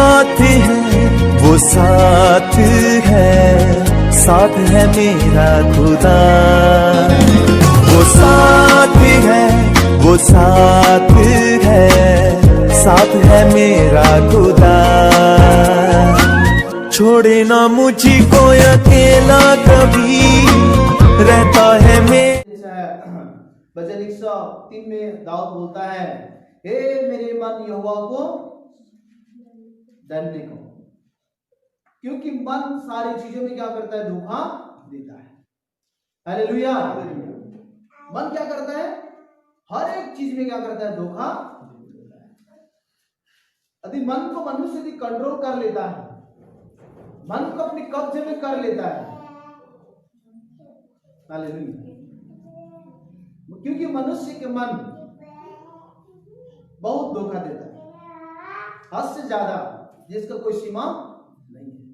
साथ है, वो साथ है, साथ है मेरा खुदा। वो साथ है, वो साथ है, साथ है मेरा खुदा। छोड़े ना मुझी को अकेला कभी, रहता है भजन 103 में दाऊद बोलता है, हे मेरे मन यहोवा को धन्य कहो, क्योंकि मन सारी चीजों में क्या करता है? धोखा देता है। हालेलुया। मन क्या करता है? हर एक चीज में क्या करता है? धोखा देता है। यदि मन को मनुष्य यदि कंट्रोल कर लेता है, मन को अपने कब्जे में कर लेता है, हालेलुया, क्योंकि मनुष्य के मन बहुत धोखा देता है, हद से ज्यादा, जिसका कोई सीमा नहीं है।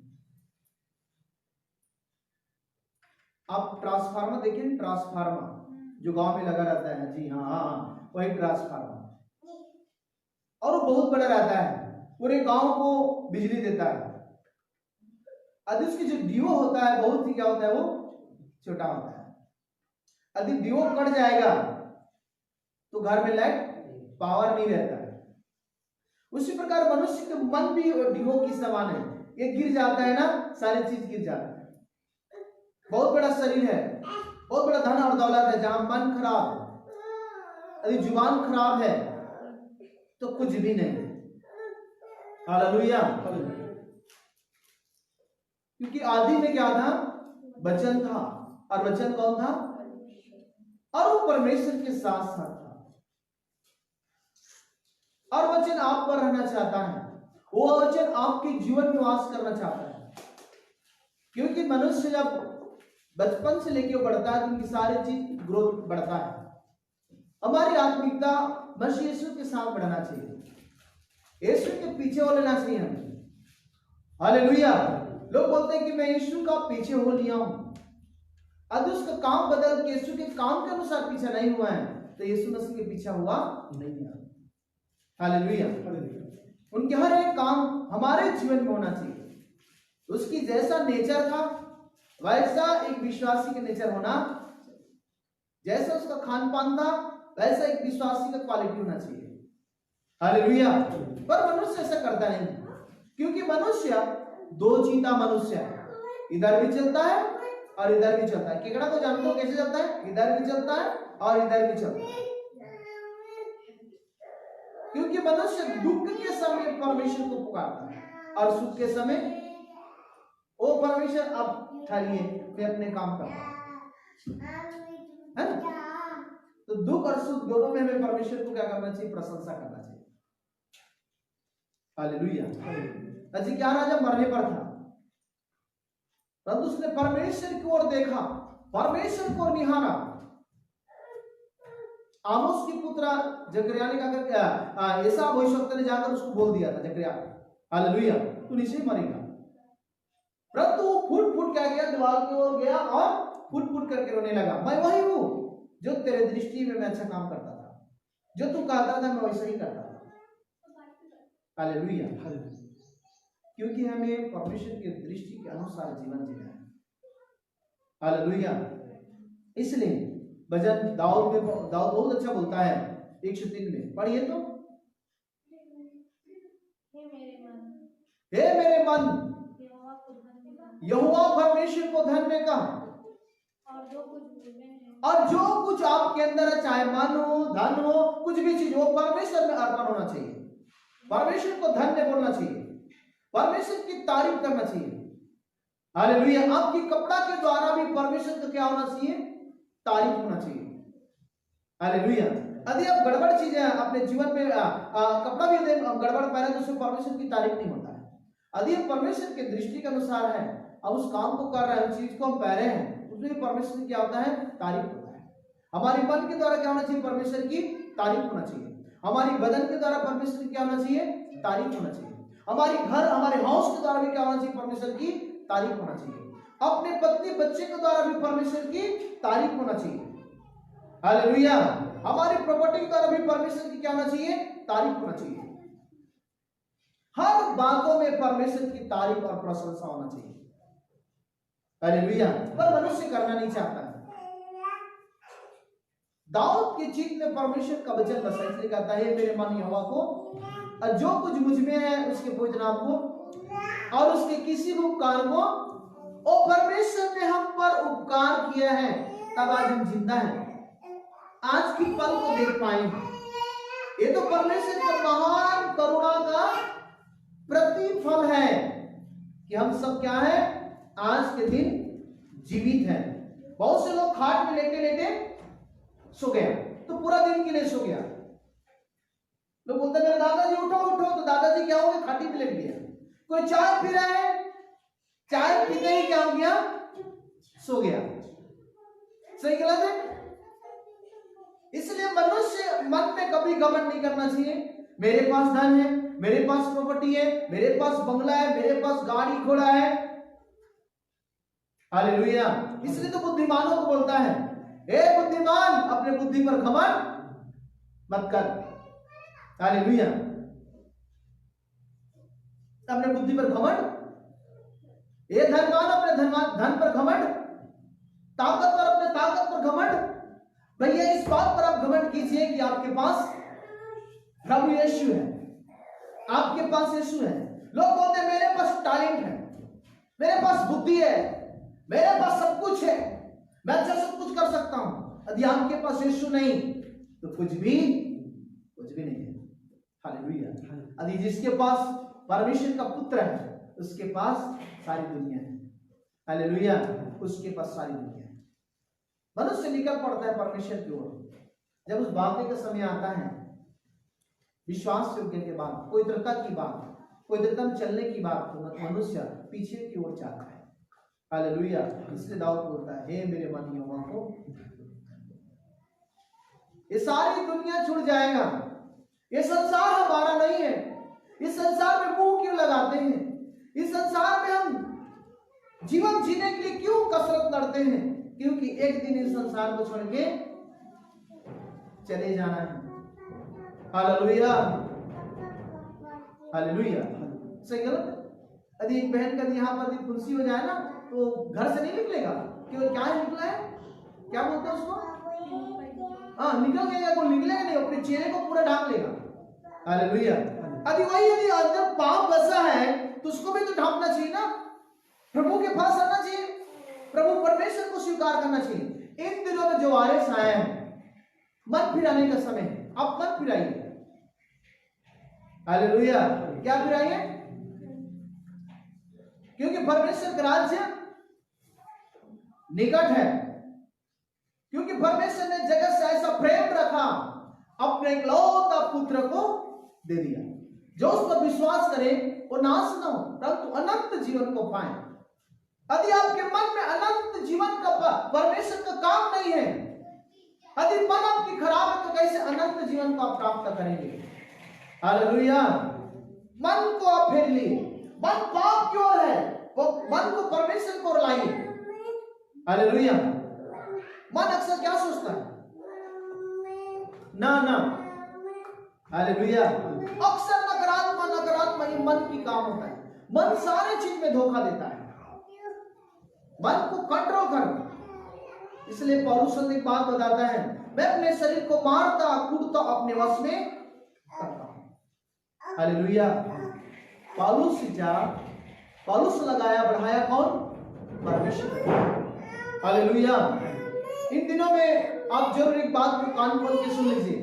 आप ट्रांसफार्मर देखें, ट्रांसफार्मर जो गांव में लगा रहता है, जी हाँ, वही ट्रांसफार्मर, और वो बहुत बड़ा रहता है, पूरे गांव को बिजली देता है। यदि उसकी जो डीओ होता है बहुत ही क्या होता है? वो छोटा होता है। यदि डीओ कट जाएगा तो घर में लाइट पावर नहीं रहता है। उसी प्रकार मनुष्य के मन भी डीओ की समान है, ये गिर जाता है ना, सारी चीज गिर जाता है। बहुत बड़ा शरीर है, बहुत बड़ा धन और दौलत है, जहां मन खराब है, यदि जुबान खराब है तो कुछ भी नहीं है। हालेलुया। क्योंकि आदि में क्या था? वचन था, और वचन कौन था? और वो परमेश्वर के साथ साथ था, और वचन आप पर रहना चाहता है, वो वचन आपके जीवन में वास करना चाहता है। क्योंकि मनुष्य जब बचपन से लेकर बढ़ता है तो उनकी सारी चीज ग्रोथ बढ़ता है। हमारी आत्मिकता मसीह यीशु के साथ बढ़ना चाहिए, यीशु के पीछे हो लेना चाहिए हमें। हालेलुया। लोग बोलते हैं कि मैं यीशु का पीछे हो लिया हूं, यदि उसका काम बदल के यीशु के काम के अनुसार पीछा नहीं हुआ है तो यीशु मसीह के पीछा हुआ नहीं है। हालेलुया। उनके हर एक काम हमारे जीवन में होना चाहिए। उसकी जैसा नेचर था वैसा एक विश्वासी का नेचर होना, जैसा उसका खान पान था वैसा एक विश्वासी का क्वालिटी होना चाहिए। हालेलुया। पर मनुष्य ऐसा करता नहीं, क्योंकि मनुष्य दो चीता मनुष्य है, इधर भी चलता है और इधर भी चलता है। केकड़ा को जानते हो कैसे चलता है? इधर भी चलता है और इधर भी चलता है। क्योंकि मनुष्य दुख के समय परमेश्वर को पुकारता है और सुख के समय ओ परमेश्वर अब ठहरिए, मैं अपने काम करता हूं, है ना? तो दुख और सुख दोनों में हमें परमेश्वर को क्या करना चाहिए? प्रशंसा करना चाहिए। हालेलुया। हिजकिय्याह राजा मरने पर था, परंतु उसने परमेश्वर की ओर देखा, परमेश्वर को निहारा। आमोस की पुत्र जकरिया ने क्या ऐसा भविष्यवक्ता ने जाकर उसको बोल दिया था, जकरिया हालेलुया तू नीचे मरेगा। परंतु वो फूट फूट क्या गया, दीवार की ओर गया और फूट फूट करके रोने लगा, मैं वही हूं जो तेरे दृष्टि में मैं अच्छा काम करता था, जो तू कहता था मैं वैसा ही करता था। हालेलुया। क्योंकि हमें परमेश्वर की दृष्टि के अनुसार जीवन जीना है। हालेलुया। इसलिए भजन दाऊद बहुत अच्छा बोलता है 103 में, पढ़िए तो, हे मेरे मन यहोवा परमेश्वर को धन्य कह, और जो कुछ आपके अंदर है, चाहे मन हो, धन हो, कुछ भी चीज हो, परमेश्वर में अर्पण होना चाहिए। परमेश्वर को धन्य बोलना चाहिए, परमेश्वर की तारीफ करना चाहिए। हालेलुया। आपकी कपड़ा के द्वारा भी परमेश्वर का क्या होना चाहिए? तारीफ होना चाहिए। हालेलुया। यदि आप गड़बड़ चीजें अपने जीवन में कपड़ा भी यदि गड़बड़ पहने तो उसमें परमेश्वर की तारीफ नहीं होता है। यदि आप परमेश्वर के दृष्टि के अनुसार है, अब उस काम को कर रहे हैं, उस चीज को हम पहने हैं, उसमें भी परमेश्वर क्या होता है? तारीफ होता है। हमारी मन के द्वारा क्या होना चाहिए? परमेश्वर की तारीफ होना चाहिए। हमारी बदन के द्वारा परमेश्वर की क्या होना चाहिए? तारीफ होना चाहिए। हमारी घर, हमारे हाउस के द्वारा भी क्या होना चाहिए? परमेश्वर की तारीफ होना चाहिए। अपने पत्नी बच्चे के द्वारा भी परमेश्वर की तारीफ होना चाहिए। हालेलुया। हमारी प्रॉपर्टी के द्वारा भी परमेश्वर की क्या होना चाहिए? तारीफ होना चाहिए। हर बातों में परमेश्वर की तारीफ और प्रशंसा होना चाहिए। हालेलुया। पर मनुष्य करना नहीं चाहता है। दाऊद की चीख में परमेश्वर का वचन बसा, इसलिए कहता है मेरे मन यहोवा को और जो कुछ मुझ में है उसके पवित्र नाम को और उसके किसी भी उपकार को, और परमेश्वर ने हम पर उपकार किया है तब आज हम जिंदा हैं, आज की पल को देख पाए। ये तो परमेश्वर का महान करुणा का प्रतिफल है कि हम सब क्या है, आज के दिन जीवित हैं। बहुत से लोग खाट में लेटे लेटे सो गया, तो पूरा दिन के लिए सो गया। लोग बोलते मेरे दादाजी उठो उठो, तो दादाजी क्या हो गया, खाटी में लेट गया। कोई चाय पी रहा है, चाय पीते ही क्या हो गया, सो गया। सही गलत है? इसलिए मनुष्य मन में कभी घमंड नहीं करना चाहिए। मेरे पास धन है, मेरे पास प्रॉपर्टी है, मेरे पास बंगला है, मेरे पास गाड़ी घोड़ा है। हालेलुया। इसलिए तो बुद्धिमानों को बोलता है, ए बुद्धिमान अपने बुद्धि पर घमंड मत कर। हालेलुया। अपने बुद्धि पर घमंड, ये धनवान अपने धन पर घमंड, ताकतवर अपने ताकत पर घमंड। भैया इस बात पर आप घमंड कीजिए कि आपके पास प्रभु यीशु है, आपके पास यीशु है। लोग बोलते हैं मेरे पास टैलेंट है, मेरे पास बुद्धि है, मेरे पास सब कुछ है, मैं अच्छा सब कुछ कर सकता हूं। यदि आपके पास यीशु नहीं तो कुछ भी नहीं है। हालेलुया। यदि जिसके पास परमेश्वर का पुत्र है उसके पास सारी दुनिया है। हालेलुया। उसके पास सारी दुनिया है। मनुष्य निकल पड़ता है परमेश्वर की ओर। जब उस भागने का समय आता है, विश्वास योग्य के बाद, पवित्रता की बात, पवित्रता में चलने की बात, तो मनुष्य पीछे की ओर जाता है। हालेलुया। इसलिए दाऊद बोलता है हे मेरे मन यहोवा को, ये सारी दुनिया छूट जाएगा, ये संसार हमारा नहीं है। इस संसार में मुंह क्यों लगाते हैं? इस संसार में हम जीवन जीने के लिए क्यों कसरत लड़ते हैं? क्योंकि एक दिन इस संसार को छोड़ के चले जाना है। हालेलुया। हालेलुया। सही गलत? यदि एक बहन का यहाँ पर फुंसी हो जाए ना तो घर से नहीं निकलेगा। क्यों? क्या निकला है, क्या बोलते हैं उसको? हाँ, निकल गया, कोई निकलेगा नहीं, अपने चेहरे को पूरा ढांक लेगा। हालेलुया। यदि अंदर पाप बसा है तो उसको भी तो ढांकना चाहिए ना, प्रभु के पास आना चाहिए, प्रभु परमेश्वर को स्वीकार करना चाहिए। इन दिनों में जो आरिस आया है, मन फिराने का समय, आप मन फिराइए। हालेलुया। क्या फिराइए? क्योंकि परमेश्वर का राज्य निकट है। क्योंकि परमेश्वर ने जगत से ऐसा प्रेम रखा, अपने इकलौता पुत्र को दे दिया, जो उस पर विश्वास करे वो नाश न हो परंतु अनंत जीवन को पाए। यदि आपके मन में अनंत जीवन का परमेश्वर का काम नहीं है, यदि मन आपकी खराब है, तो कैसे अनंत जीवन को आप प्राप्त करेंगे? हालेलुया। मन को आप फेर लिए, मन पाप की ओर है, वो मन को परमेश्वर को लाइए। हालेलुया। मन अक्सर क्या सोचता है? ना। हालेलुया। अक्सर नकारात्मक ही मन की काम होता है। मन सारे चीज में धोखा देता है। मन को कंट्रोल करो। इसलिए पौलुस एक बात बताता है, मैं अपने शरीर को मारता कूटता अपने वश में करता हूं। हालेलुया। पौलुस लगाया बढ़ाया कौन? परमेश्वर। हालेलुया। इन दिनों में आप जरूर एक बात को कान खोल के सुन लीजिए।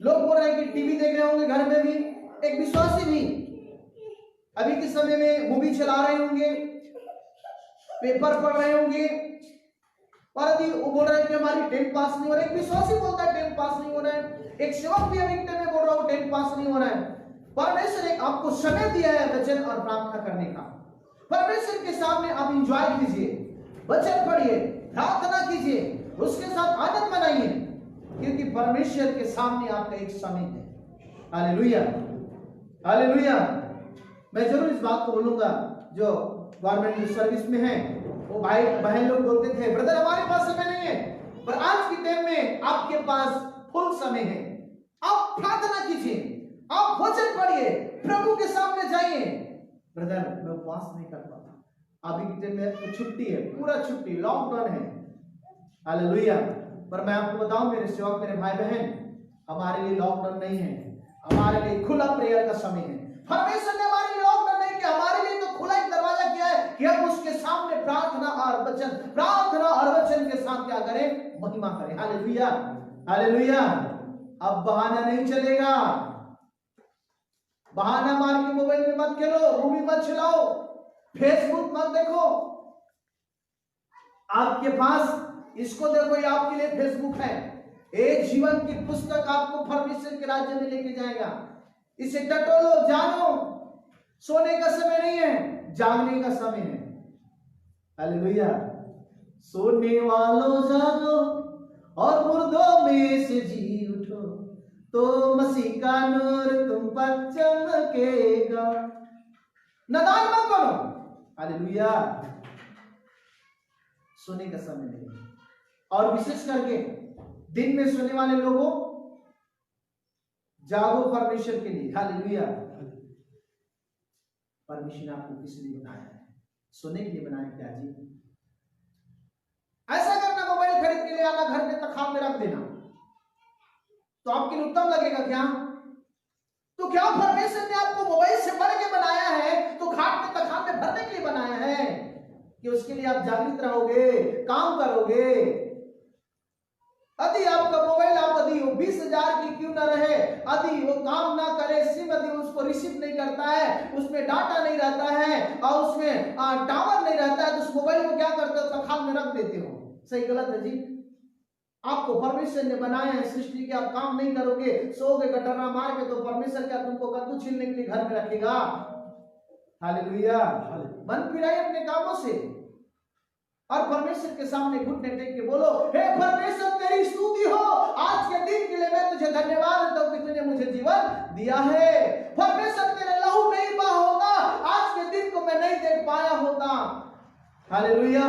लोग बोल रहे हैं कि टीवी देख रहे होंगे घर में भी, एक विश्वासी भी अभी के समय में मूवी चला रहे होंगे, पेपर पढ़ रहे होंगे, और यदि वो बोल रहे हैं कि हमारी 10th पास नहीं हो रहा है, एक विश्वासी बोलता है 10th पास नहीं हो रहा है, एक सेवक भी अभी में बोल रहा हूं 10th पास नहीं हो रहा है। परमेश्वर ने आपको समय दिया है वचन और प्रार्थना करने का। परमेश्वर के सामने आप इंजॉय कीजिए, वचन पढ़िए, प्रार्थना कीजिए, उसके साथ आनंद मनाइए, क्योंकि परमेश्वर के सामने आपका एक समय है। हालेलुया। हालेलुया। मैं जरूर इस बात को बोलूंगा, जो गवर्नमेंट सर्विस में है वो भाई बहन लोग बोलते थे ब्रदर हमारे पास समय नहीं है, पर आज के टाइम में आपके पास फुल समय है। आप प्रार्थना कीजिए, आप वचन पढ़िए, प्रभु के सामने जाइए। ब्रदर मैं उपवास नहीं कर पाता, अभी के दिन में तो छुट्टी है, पूरा छुट्टी, लॉकडाउन है, हालेलुया। पर मैं आपको बताऊं मेरे सेवक, मेरे भाई बहन, हमारे लिए लॉकडाउन नहीं है, हमारे लिए खुला प्रेयर का समय है। परमेश्वर ने हमारे लिए लॉकडाउन नहीं किया, हमारे लिए तो खुला एक दरवाजा किया है कि हम उसके सामने प्रार्थना और वचन के साथ क्या करें, महिमा करें। Hallelujah, hallelujah. अब बहाना नहीं चलेगा, बहाना मार के मोबाइल में मत खेलो, मूवी मत चलाओ, फेसबुक मत देखो। आपके पास इसको देखो, ये आपके लिए फेसबुक है। एक जीवन की पुस्तक आपको परमेश्वर के राज्य में लेके जाएगा। इसे टटोलो, जानो। सोने का समय नहीं है, जागने का समय है। हालेलुया। सोने वालों जागो और मुर्दों में से जी उठो, तो मसीह का नूर तुम पर चमकेगा। नादान मत बनो। हालेलुया। सोने का समय नहीं है। और विशेष करके दिन में सोने वाले लोगों, जागो परमेश्वर के लिए। हालेलुया। परमेश्वर ने आपको किस लिए बनाया है? सोने के लिए बनाया क्या जी? ऐसा करना, मोबाइल खरीद के ले आना, घर के तखाम में रख देना, तो आपके लिए उत्तम लगेगा क्या? तो क्या परमेश्वर ने आपको मोबाइल से बढ़ के बनाया है, तो खाट में तखाम में भरने के लिए बनाया है कि उसके लिए आप जागृत रहोगे, काम करोगे। यदि आपका मोबाइल आप यदि 20,000 की क्यों ना रहे, यदि वो काम ना करे, सिम यदि उसको रिसीव नहीं करता है, उसमें डाटा नहीं रहता है और उसमें टावर नहीं रहता है, तो उस मोबाइल को क्या करते हो, तखाम में रख देते हो। सही गलत है जी? आपको परमेश्वर ने बनाया है सृष्टि के, आप काम नहीं करोगे, सोओगे गटरा मार के, तो परमेश्वर क्या तुमको कद्दू छीलने के लिए घर में रखेगा? हालेलुया। मन फिराइए अपने कामों से और परमेश्वर के सामने घुटने टेक के बोलो, हे परमेश्वर तेरी स्तुति हो, आज के दिन के लिए मैं तुझे धन्यवाद देता हूं कि तूने मुझे जीवन दिया है। परमेश्वर तेरे लहू नहीं बहा होता, आज के दिन को मैं नहीं देख पाया होता। हालेलुया।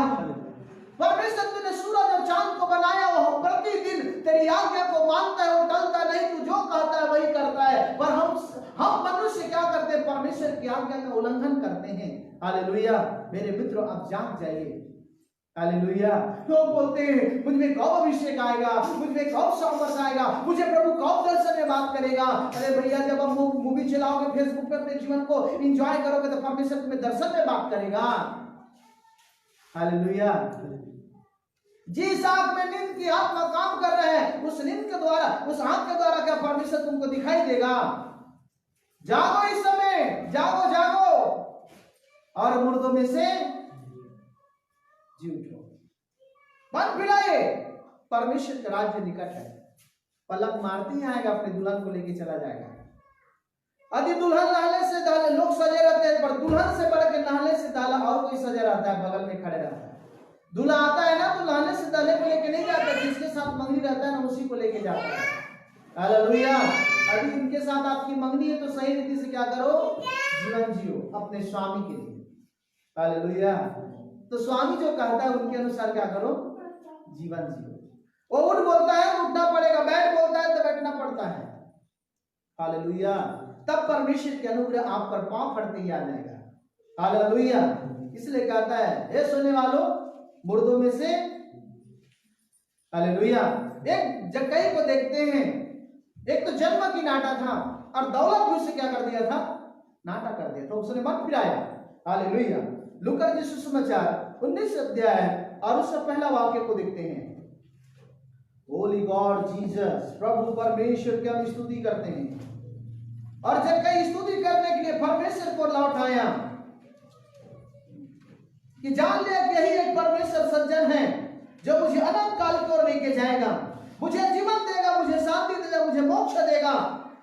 परमेश्वर तूने सूरज और चांद को बनाया, वो प्रतिदिन तेरी आज्ञा को मानता है, वो टलता नहीं, तू जो कहता है वही करता है। पर हम मनुष्य क्या करते हैं? परमेश्वर की आज्ञा का उल्लंघन करते हैं। हालेलुया। मेरे मित्रों, आप जाग जाइए। हालेलुया। लोग बोलते हैं मुझ में कब अभिषेक आएगा, मुझ में कब सामर्थ आएगा, मुझे प्रभु कब दर्शन में बात करेगा। अरे भैया, जब हम मूवी चलाओगे, फेसबुक पे अपने जीवन को एंजॉय करोगे, तो परमेश्वर तुम्हें दर्शन में बात करेगा। हालेलुया। जिस आंख में नींद की आत्मा काम कर रहे हैं, उस नींद के द्वारा, उस आंख के द्वारा क्या परमेश्वर तुमको दिखाई देगा? जागो इस समय, जागो जागो और मुर्दों में से जी उठो। मन फिराए, परमेश्वर का राज्य निकट है। पलक मारते ही आएगा, अपने दुल्हन को लेके चला जाएगा। यदि दुल्हन नहले से दाला, लोग सजे रहते हैं, पर दुल्हन से बढ़ के नहले से दाला और कोई सजा रहता है, बगल में खड़े रहता है। दूल्हा आता है ना, तो नहले से दाले को लेके नहीं जाता, जिसके साथ मंगनी रहता है ना, उसी को लेके जाता है। हालेलुया। यदि उनके साथ आपकी मंगनी है, तो सही रीति से क्या करो, जीवन जियो अपने स्वामी के लिए। हालेलुया। तो स्वामी जो कहता है उनके अनुसार क्या करो, जीवन जियो। वो उठ बोलता है तो उठना पड़ेगा, बैठ बोलता है तो बैठना पड़ता है। हालेलुया। तब परमेश्वर के अनुग्रह आप पर पांव फटते ही आ जाएगा। हालेलुया। इसलिए कहता है, हे सुनने वालों, मुर्दों में से, हालेलुया। एक जक्कई को देखते हैं, एक तो जन्म की नाटा था और दौलत भी उसे क्या कर दिया था, नाटा कर दिया, तो उसने मन फिराया। हालेलुया। लूका जी सुसमाचार 19 अध्याय और उसका पहला वाक्य को देखते हैं। होली गॉड जीसस, प्रभु परमेश्वर की हम स्तुति करते हैं। और जक्कई स्तुति करने के लिए परमेश्वर को लौट आया कि जान लिया कि यही एक परमेश्वर सज्जन है जो मुझे अनंत काल की ओर लेके जाएगा, मुझे जीवन देगा, मुझे शांति देगा, मुझे मोक्ष देगा।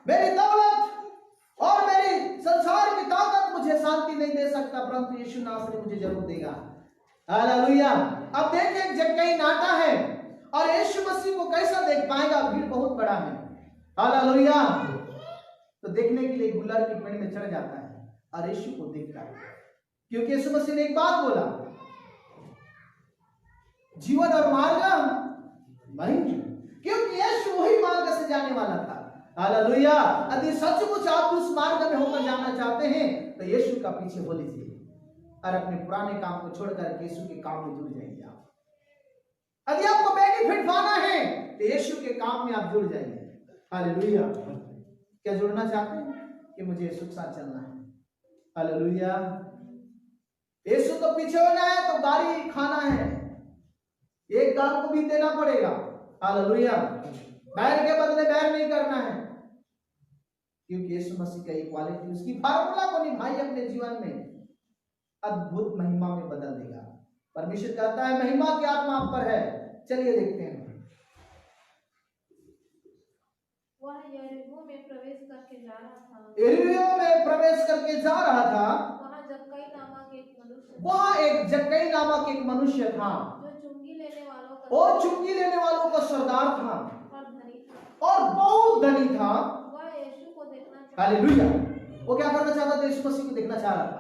मेरी दौलत और मेरी संसार की ताकत मुझे शांति नहीं दे सकता, परंतु यीशु नासरी मुझे जरूर देगा। हालेलुया। अब देखिए, जक्कई नाटा है और यीशु मसीह को कैसा देख पाएगा? भीड़ बहुत बड़ा है। हालेलुया। तो देखने के लिए गुलर की पेड़ में चढ़ जाता है और यीशु को देखता है, क्योंकि यीशु मसीह ने एक बात बोला, जीवन और मार्ग मैं ही हूं। क्योंकि यीशु वही मार्ग से जाने वाला था, हालेलुया। यदि सचमुच आप उस मार्ग में होकर जाना चाहते हैं तो यीशु का पीछे हो लीजिए और अपने पुराने काम को छोड़कर यीशु के काम में जुड़ जाइए आप। यदि आपको बेनिफिट पाना है तो यीशु के काम में आप जुड़ जाइए। हालेलुया। क्या जुड़ना चाहते हैं कि मुझे यीशु के साथ चलना है? हालेलुया। यीशु तो पीछे होना है तो गाड़ी खाना है, एक गाल को भी देना पड़ेगा। हालेलुया। बैर के बदले बैर नहीं करना है, क्योंकि यीशु मसीह का एक क्वालिटी उसकी फार्मूला को निभाई अपने जीवन में अद्भुत महिमा में बदल देगा। परमेश्वर कहता है महिमा की आत्मा आप पर है। चलिए देखते हैं। वह यरीहो में प्रवेश करके जा रहा था। यरीहो में प्रवेश करके जा रहा था। वहाँ जक्कई नामक एक मनुष्य, वहाँ एक जक्कई नामक एक मनुष्य था जो चुंगी लेने वालों का वो चुंगी लेने वालों का सरदार था और धनी था। और बहुत धनी था। वह यीशु को देखना चाहता। हालेलुया। वो क्या करना चाहता था? यीशु मसीह को देखना चाह रहा था।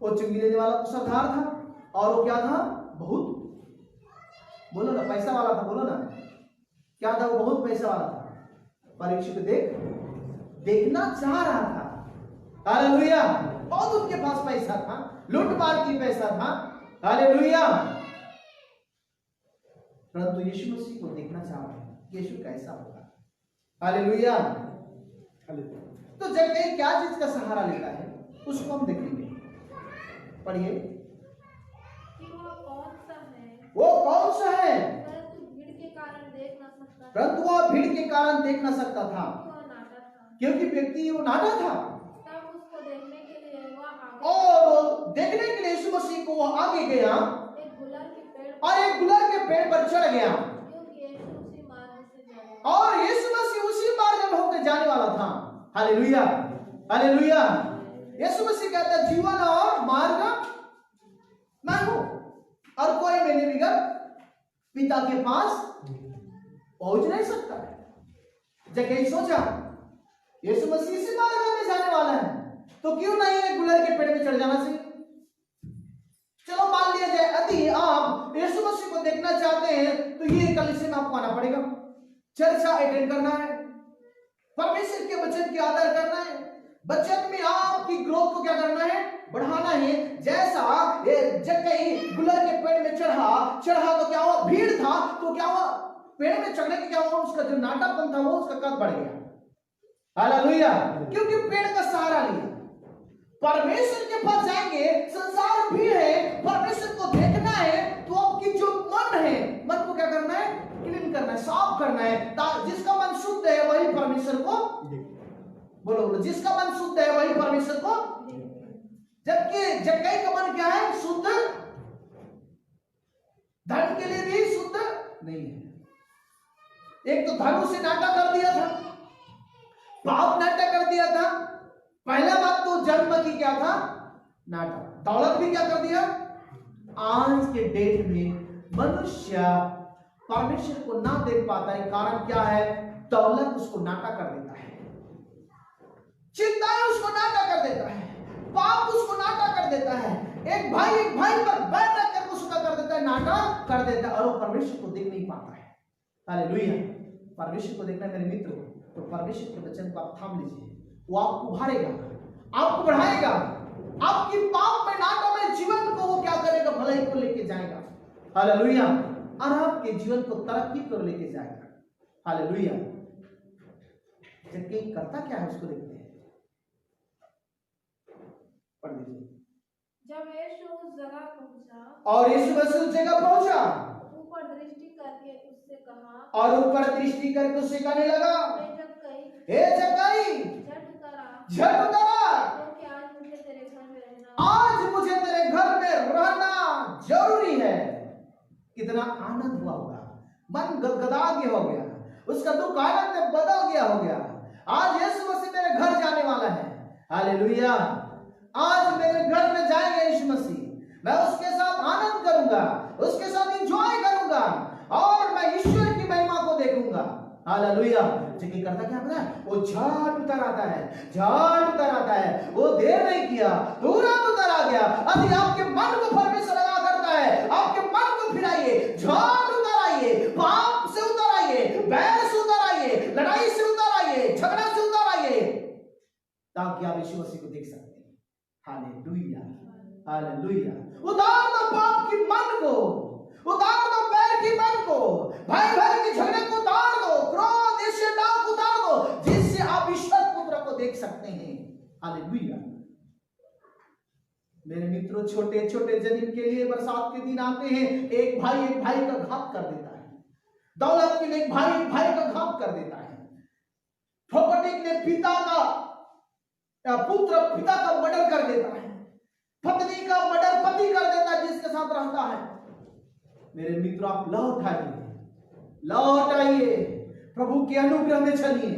वो चुंगी लेने वाला तो सरदार था और वो क्या था? बहुत, बोलो ना, पैसा वाला था। बोलो ना, क्या था? वो बहुत पैसा वाला था। पर यीशु को देखना चाह रहा था। हालेलुया। बहुत उनके पास पैसा था, लूट मार की पैसा था। हालेलुया। परंतु यीशु मसीह को देखना चाह रहे हैं कि यीशु कैसा होगा। हालेलुया। तो जक्कई क्या चीज का सहारा लेता है उसको हम देखेंगे। पढ़िए। कि वह कौन सा है, वो कौन सा है? परंतु भीड़ के कारण देख न सकता था। परंतु वह भीड़ के कारण देख ना सकता था, वह नाटा था। क्योंकि व्यक्ति वो नाटा था। तब उसको देखने के लिए वह आगे और देखने के लिए यीशु मसीह को वो आगे गया एक गुलर के पेड़ और एक गुलर के पेड़ पर चढ़ गया। क्योंकि यीशु उसी मार्ग से जाने और यीशु मसीह उसी मार्ग में होकर जाने वाला था। हालेलुया। हालेलुया। यीशु मसीह कहता है जीवन और मार्ग मैं हूं और कोई मेरे बगैर पिता के पास पहुंच नहीं सकता है। जक्कई सोचा यीशु मसीह इसी मार्ग में जाने वाला है तो क्यों नहीं एक गुलर के पेड़ में चढ़ जाना चाहिए। चलो मान लिया जाए यदि आप यीशु मसीह को देखना चाहते हैं तो ये कलीसिया में आपको आना पड़ेगा, चर्चा अटेंड करना है, परमेश्वर के वचन की आदर करना है, वचन में आपकी ग्रोथ को क्या करना है? बढ़ाना है। जैसा जक्कई गुलर के पेड़ में चढ़ा तो क्या हुआ? भीड़ था तो क्या हुआ? पेड़ में चढ़ने के क्या हुआ? उसका जो नाटापन था वो उसका कद बढ़ गया। हालेलुया। क्योंकि पेड़ का सहारा लिया। परमेश्वर के पास जाएंगे, संसार भीड़ है, परमेश्वर को देखना है तो आपकी जो मन है, मन को क्या करना है? क्लीन करना है, साफ करना है। जिसका मन शुद्ध है वही परमेश्वर को बोलो, जिसका मन शुद्ध है वही परमेश्वर को। जबकि जक्कई का मन क्या है? शुद्ध, धन के लिए भी शुद्ध नहीं है। एक तो धन उसे नाटा कर दिया था, पाप नाटा कर दिया था। पहला बात तो जन्म की क्या था? नाटा। दौलत भी क्या कर दिया? आज के डेट में मनुष्य परमेश्वर को ना देख पाता है। कारण क्या है? दौलत उसको नाटा कर देता है, चिंताएं उसको नाटा कर देता है, पाप उसको नाटा कर देता है, एक भाई पर बैर रखकर उसका कर देता है, नाटा कर देता है और वो परमेश्वर को देख नहीं पाता है। हालेलुया। परमेश्वर को देखना मेरे मित्र तो परमेश्वर के वचन को आप थाम लीजिए। वो आपको उभारेगा, आपको बढ़ाएगा, आपकी पाप में नाटों में जीवन को वो क्या करेगा? भलाई को लेके जाएगा। हालेलुया। और आपके जीवन को तरक्की को लेके जाएगा। हालेलुया। जबकि करता क्या है उसको देखते हैं। पढ़ लीजिए। जब यीशु उस जगह पहुंचा और यीशु उस जगह पहुंचा, ऊपर दृष्टि करके उससे कहा, और ऊपर दृष्टि करके उससे कहने लगा, हे जक्कई, झट उतरा, क्योंकि आज मुझे तेरे घर में रहना, आज मुझे तेरे घर में रहना जरूरी है। कितना आनंद हुआ होगा, मन गदगदा गया हो गया, उसका दुख आनंद में बदल गया हो गया। आज यीशु मसीह मेरे घर जाने वाला है। हालेलुया। आज मेरे घर में जाएगा यीशु मसीह, मैं उसके साथ आनंद करूंगा, उसके साथ एंजॉय करूंगा और मैं ईश्वर की महिमा को देखूंगा। हालेलुया। जक्कई करता क्या पता है? वो झट उतर आता है, झट उतर आता है। वो देर नहीं किया, तुरंत उतर आ गया। अभी आपके मन को परमेश्वर लगा करता है, आपके मन को फिराइए, झट उतर आइए, पाप से उतर आइए, बैर से उतर आइए, लड़ाई से उतर आइए, झगड़ा ताकि आप यीशु मसीह को देख सकते हैं। Hallelujah, hallelujah. उतार दो पाप की मन को, उतार दो बैर की मन को, भाई भाई के झगड़े को उतार दो, क्रोध ईर्ष्या नाक उतार दो, जिससे आप ईश्वर पुत्र को देख सकते हैं। हालेलुया। मेरे मित्रों, छोटे छोटे जमीन के लिए बरसात के दिन आते हैं, एक भाई का घात कर देता है, दौलत के लिए एक भाई का घात कर देता है, प्रॉपर्टी के लिए पिता का मर्डर कर देता है, पत्नी का मर्डर पति कर देता है जिसके साथ रहता है। मेरे मित्रों, आप लौट आइए, प्रभु के अनुग्रह में चलिए,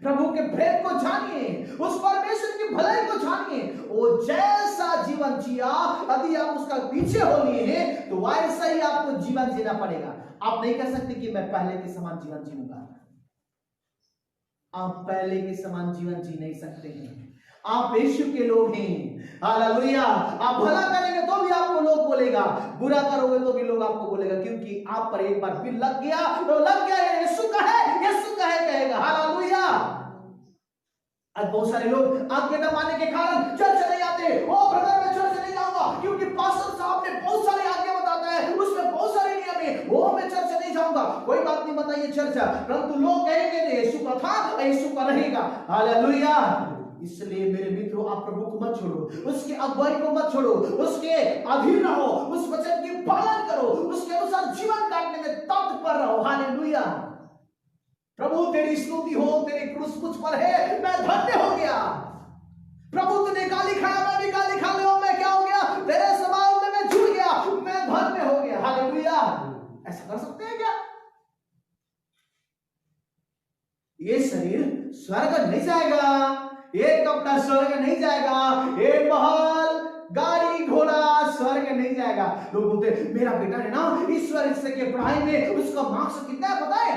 प्रभु के प्रेम को जानिए, उस परमेश्वर की भलाई को जानिए। वो जैसा जीवन जिया, यदि आप उसका पीछे हो लिए हैं तो वैसा ही आपको जीवन जीना पड़ेगा। आप नहीं कह सकते कि मैं पहले के समान जीवन जीऊंगा। आप पहले के समान जीवन जी नहीं सकते हैं। आप यीशु के लोग हैं। हालेलुया। आप भला करेंगे तो भी आपको लोग बोलेगा, बुरा करोगे तो भी लोग आपको बोलेगा, क्योंकि आप पर एक बार बिल लग गया तो लग गया। यीशु का है कहेगा। हालेलुया। आज बहुत सारे लोग आज्ञा न मानने के कारण चर्च नहीं आते। ओ ब्रदर, मैं चर्च नहीं जाऊंगा क्योंकि पास्टर साहब ने बहुत सारी आज्ञा बताता है, उसमें बहुत सारे नियम है, वो मैं चर्च नहीं जाऊंगा। कोई बात नहीं, बताइए चर्च, परंतु लोग कहेंगे यीशु का था, यीशु का रहेगा। हालेलुया। इसलिए मेरे मित्रों, आप प्रभु को मत छोड़ो, उसके अगुवाई को मत छोड़ो, उसके अधीन रहो, उस वचन की पालन करो, उसके अनुसार जीवन काटने में तत्पर रहो। हालेलुया। प्रभु तेरी स्तुति हो, तेरी क्रूस मुझ पर है, मैं धन्य हो गया। प्रभु तूने गाली खाया, मैं भी गाली खा लिया, मैं क्या हो गया? तेरे स्वभाव में मैं जुड़ गया, मैं धन्य हो गया। हालेलुया। ऐसा कर सकते हैं क्या? ये शरीर स्वर्ग नहीं जाएगा, एक कपड़ा स्वर्ग नहीं जाएगा, एक महल गाड़ी घोड़ा स्वर्ग नहीं जाएगा। लोग बोलते मेरा बेटा है ना ईश्वर के पढ़ाई में उसका मार्क्स कितना है पता है?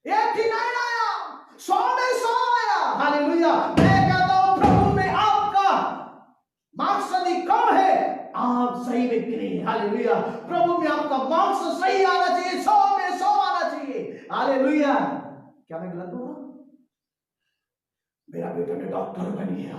89 आया, 100 में 100 आया। हालेलुया। मैं कहता हूं प्रभु में आपका मार्क्स यदि कम है, आप सही व्यक्ति नहीं है। हालेलुया। प्रभु में आपका मार्क्स सही आना चाहिए, 100 में 100 आना चाहिए। हालेलुया। क्या मैं गलत बोल रहा हूं? मेरा बेटा ने डॉक्टर बन गया,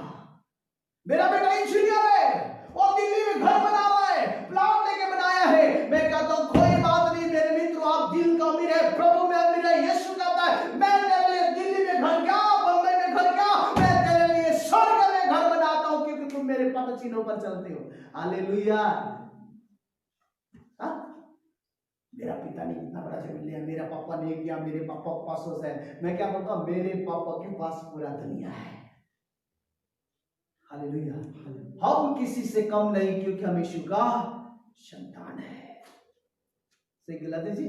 मेरा बेटा इंजीनियर है, वो दिल्ली में घर बना रहा है, प्लॉट लेके बनाया है। मैं कहता हूं कोई बात नहीं मेरे मित्रों, आप दिल का अमीर है, प्रभु में अमीर है। यीशु कहता है मैं तेरे लिए दिल्ली में घर क्या, बम्बई में घर क्या, मैं तेरे लिए स्वर्ग में घर बनाता हूं, क्योंकि तुम मेरे पद चिन्हों पर चलते हो। हालेलुया। मेरा पिता ने इतना बड़ा जमीन लिया, मेरा पापा ने किया, मेरे पापा के पास है। मैं क्या बोलता हूं? मेरे पापा के पास पूरा दुनिया है। हालेलुया। हम किसी से कम नहीं, क्योंकि हम यीशु का संतान है। सही गलत है जी?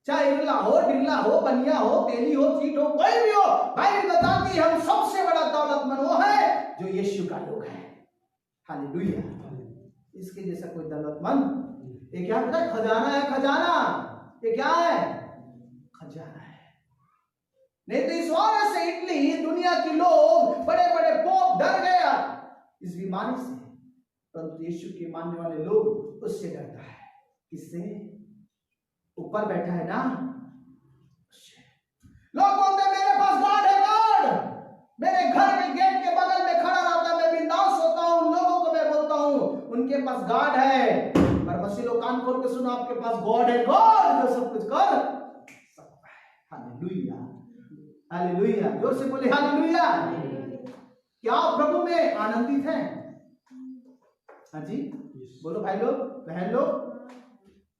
चाहे इरला हो, बनिया हो, तेली हो, चीट हो, कोई भी हो, बाइबल बताती है हम सबसे बड़ा दौलतमंद वो है जो यीशु का लोग है। हालेलुया। इसके जैसा कोई दौलतमंद, ये क्या पता है? खजाना है, खजाना। ये क्या है? खजाना है। नहीं तो इस वजह से इटली दुनिया के लोग बड़े बड़े पोप डर गया इस बीमारी से, परंतु यीशु के मानने वाले लोग उससे डरता है। किससे? ऊपर बैठा है ना, लोग बोलते हैं मेरे पास गॉड है, गॉड मेरे घर के गेट के बगल में खड़ा रहता है, मैं बिंदास होता हूं, लोगों को मैं बोलता हूं उनके पास गॉड है। पर मसीह लोग कान खोल के सुनो, आपके पास गॉड है, गॉड जो सब कुछ कर सकता है। Hallelujah, hallelujah. जोर से बोले हालेलुया। क्या आप प्रभु में आनंदित हैं? हाँ जी, बोलो भाई लोग, बहन लोग।